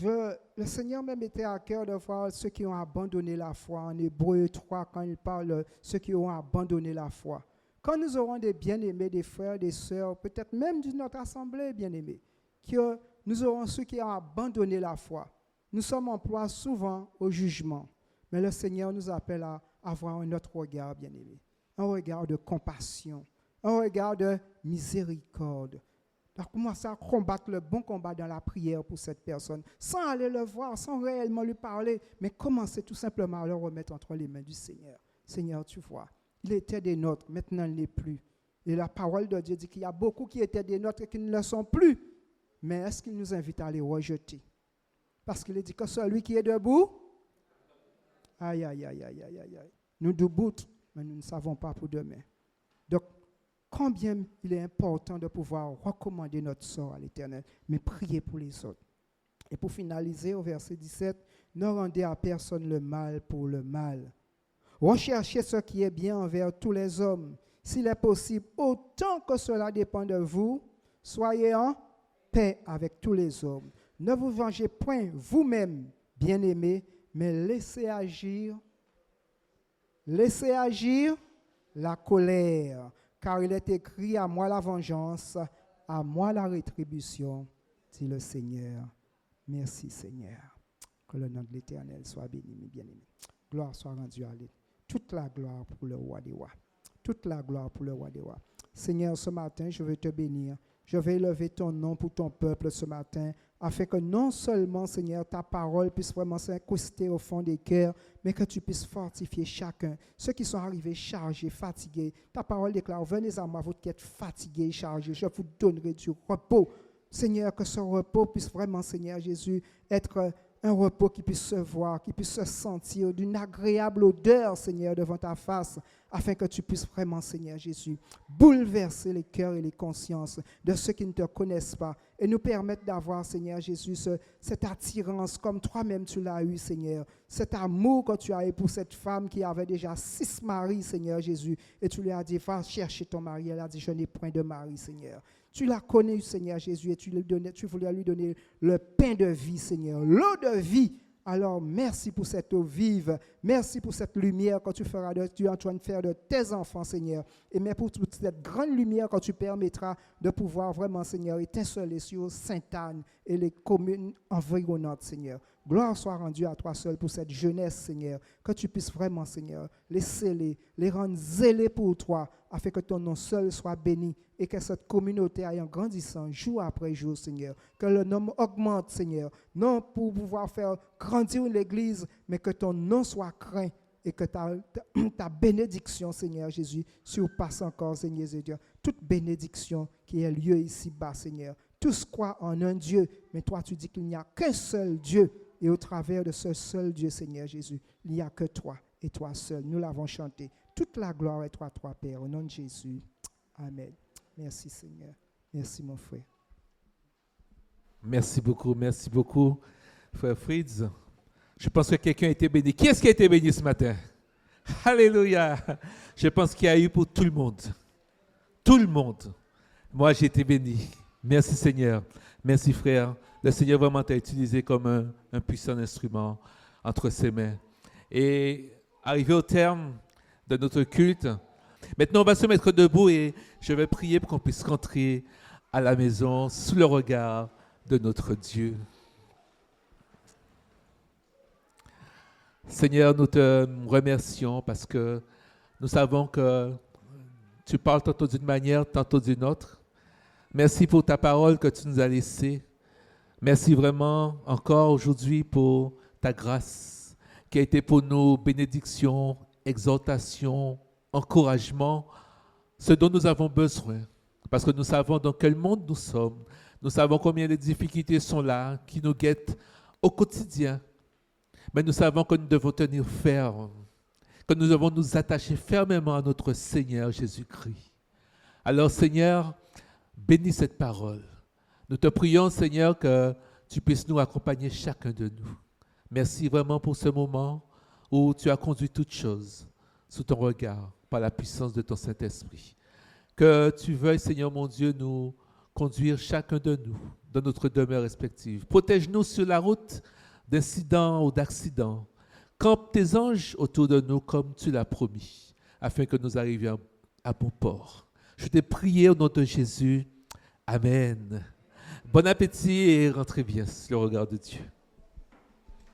S3: le Seigneur me mettait à cœur de voir ceux qui ont abandonné la foi. En Hébreux 3, quand il parle de ceux qui ont abandonné la foi. Quand nous aurons des bien-aimés, des frères, des sœurs, peut-être même de notre assemblée bien-aimée, que nous aurons ceux qui ont abandonné la foi. Nous sommes en proie souvent au jugement, mais le Seigneur nous appelle à avoir un autre regard, bien-aimé, un regard de compassion, un regard de miséricorde. Donc, commencer à combattre le bon combat dans la prière pour cette personne, sans aller le voir, sans réellement lui parler, mais commencer tout simplement à le remettre entre les mains du Seigneur. Seigneur, tu vois, il était des nôtres, maintenant il n'est plus. Et la parole de Dieu dit qu'il y a beaucoup qui étaient des nôtres et qui ne le sont plus. Mais est-ce qu'il nous invite à les rejeter? Parce qu'il dit que celui qui est debout, aïe, aïe, aïe, aïe, aïe, aïe, nous debout, mais nous ne savons pas pour demain. Donc, combien il est important de pouvoir recommander notre sort à l'Éternel, mais prier pour les autres. Et pour finaliser, au verset 17, ne rendez à personne le mal pour le mal. Recherchez ce qui est bien envers tous les hommes. S'il est possible, autant que cela dépend de vous, soyez en paix avec tous les hommes. Ne vous vengez point vous-même, bien-aimés, mais laissez agir la colère. Car il est écrit, à moi la vengeance, à moi la rétribution, dit le Seigneur. Merci Seigneur. Que le nom de l'Éternel soit béni, mes bien-aimés. Gloire soit rendue à lui. Toute la gloire pour le roi des rois. Toute la gloire pour le roi des rois. Seigneur, ce matin, je veux te bénir. Je vais élever ton nom pour ton peuple ce matin, afin que non seulement, Seigneur, ta parole puisse vraiment s'incruster au fond des cœurs, mais que tu puisses fortifier chacun. Ceux qui sont arrivés chargés, fatigués, ta parole déclare, venez à moi, vous qui êtes fatigués, chargés, je vous donnerai du repos. Seigneur, que ce repos puisse vraiment, Seigneur Jésus, être un repos qui puisse se voir, qui puisse se sentir d'une agréable odeur, Seigneur, devant ta face, afin que tu puisses vraiment, Seigneur Jésus, bouleverser les cœurs et les consciences de ceux qui ne te connaissent pas et nous permettre d'avoir, Seigneur Jésus, cette attirance comme toi-même tu l'as eu, Seigneur, cet amour que tu as eu pour cette femme qui avait déjà 6 maris, Seigneur Jésus, et tu lui as dit, va chercher ton mari. Elle a dit, je n'ai point de mari, Seigneur. Tu l'as connu, Seigneur Jésus, et tu voulais lui donner le pain de vie, Seigneur, l'eau de vie. Alors, merci pour cette eau vive. Merci pour cette lumière que tu es en train de faire de tes enfants, Seigneur. Et merci pour toute cette grande lumière que tu permettras de pouvoir vraiment, Seigneur, étinceler sur Sainte-Anne et les communes environnantes, Seigneur. Gloire soit rendue à toi seul pour cette jeunesse, Seigneur. Que tu puisses vraiment, Seigneur, les sceller, les rendre zélés pour toi, afin que ton nom seul soit béni et que cette communauté aille en grandissant jour après jour, Seigneur. Que le nom augmente, Seigneur. Non pour pouvoir faire grandir l'Église, mais que ton nom soit craint et que ta bénédiction, Seigneur Jésus, surpasse encore, Seigneur Jésus, toute bénédiction qui ait lieu ici-bas, Seigneur. Tous croient en un Dieu, mais toi tu dis qu'il n'y a qu'un seul Dieu. Et au travers de ce seul Dieu, Seigneur Jésus, il n'y a que toi et toi seul. Nous l'avons chanté. Toute la gloire est à toi, Père, au nom de Jésus. Amen. Merci, Seigneur. Merci, mon frère.
S1: Merci beaucoup, frère Fritz. Je pense que quelqu'un a été béni. Qui est-ce qui a été béni ce matin? Alléluia. Je pense qu'il y a eu pour tout le monde. Tout le monde. Moi, j'ai été béni. Merci, Seigneur. Merci, frère. Le Seigneur vraiment t'a utilisé comme un puissant instrument entre ses mains. Et arrivé au terme de notre culte, maintenant on va se mettre debout et je vais prier pour qu'on puisse rentrer à la maison sous le regard de notre Dieu. Seigneur, nous te remercions parce que nous savons que tu parles tantôt d'une manière, tantôt d'une autre. Merci pour ta parole que tu nous as laissée. Merci vraiment encore aujourd'hui pour ta grâce qui a été pour nous bénédiction, exhortation, encouragement, ce dont nous avons besoin. Parce que nous savons dans quel monde nous sommes. Nous savons combien les difficultés sont là, qui nous guettent au quotidien. Mais nous savons que nous devons tenir ferme, que nous devons nous attacher fermement à notre Seigneur Jésus-Christ. Alors Seigneur, bénis cette parole. Nous te prions, Seigneur, que tu puisses nous accompagner chacun de nous. Merci vraiment pour ce moment où tu as conduit toutes choses sous ton regard, par la puissance de ton Saint-Esprit. Que tu veuilles, Seigneur mon Dieu, nous conduire chacun de nous dans notre demeure respective. Protège-nous sur la route d'incidents ou d'accidents. Campe tes anges autour de nous comme tu l'as promis, afin que nous arrivions à bon port. Je t'ai prié au nom de Jésus. Amen. Bon appétit et rentrez bien sur le regard de Dieu.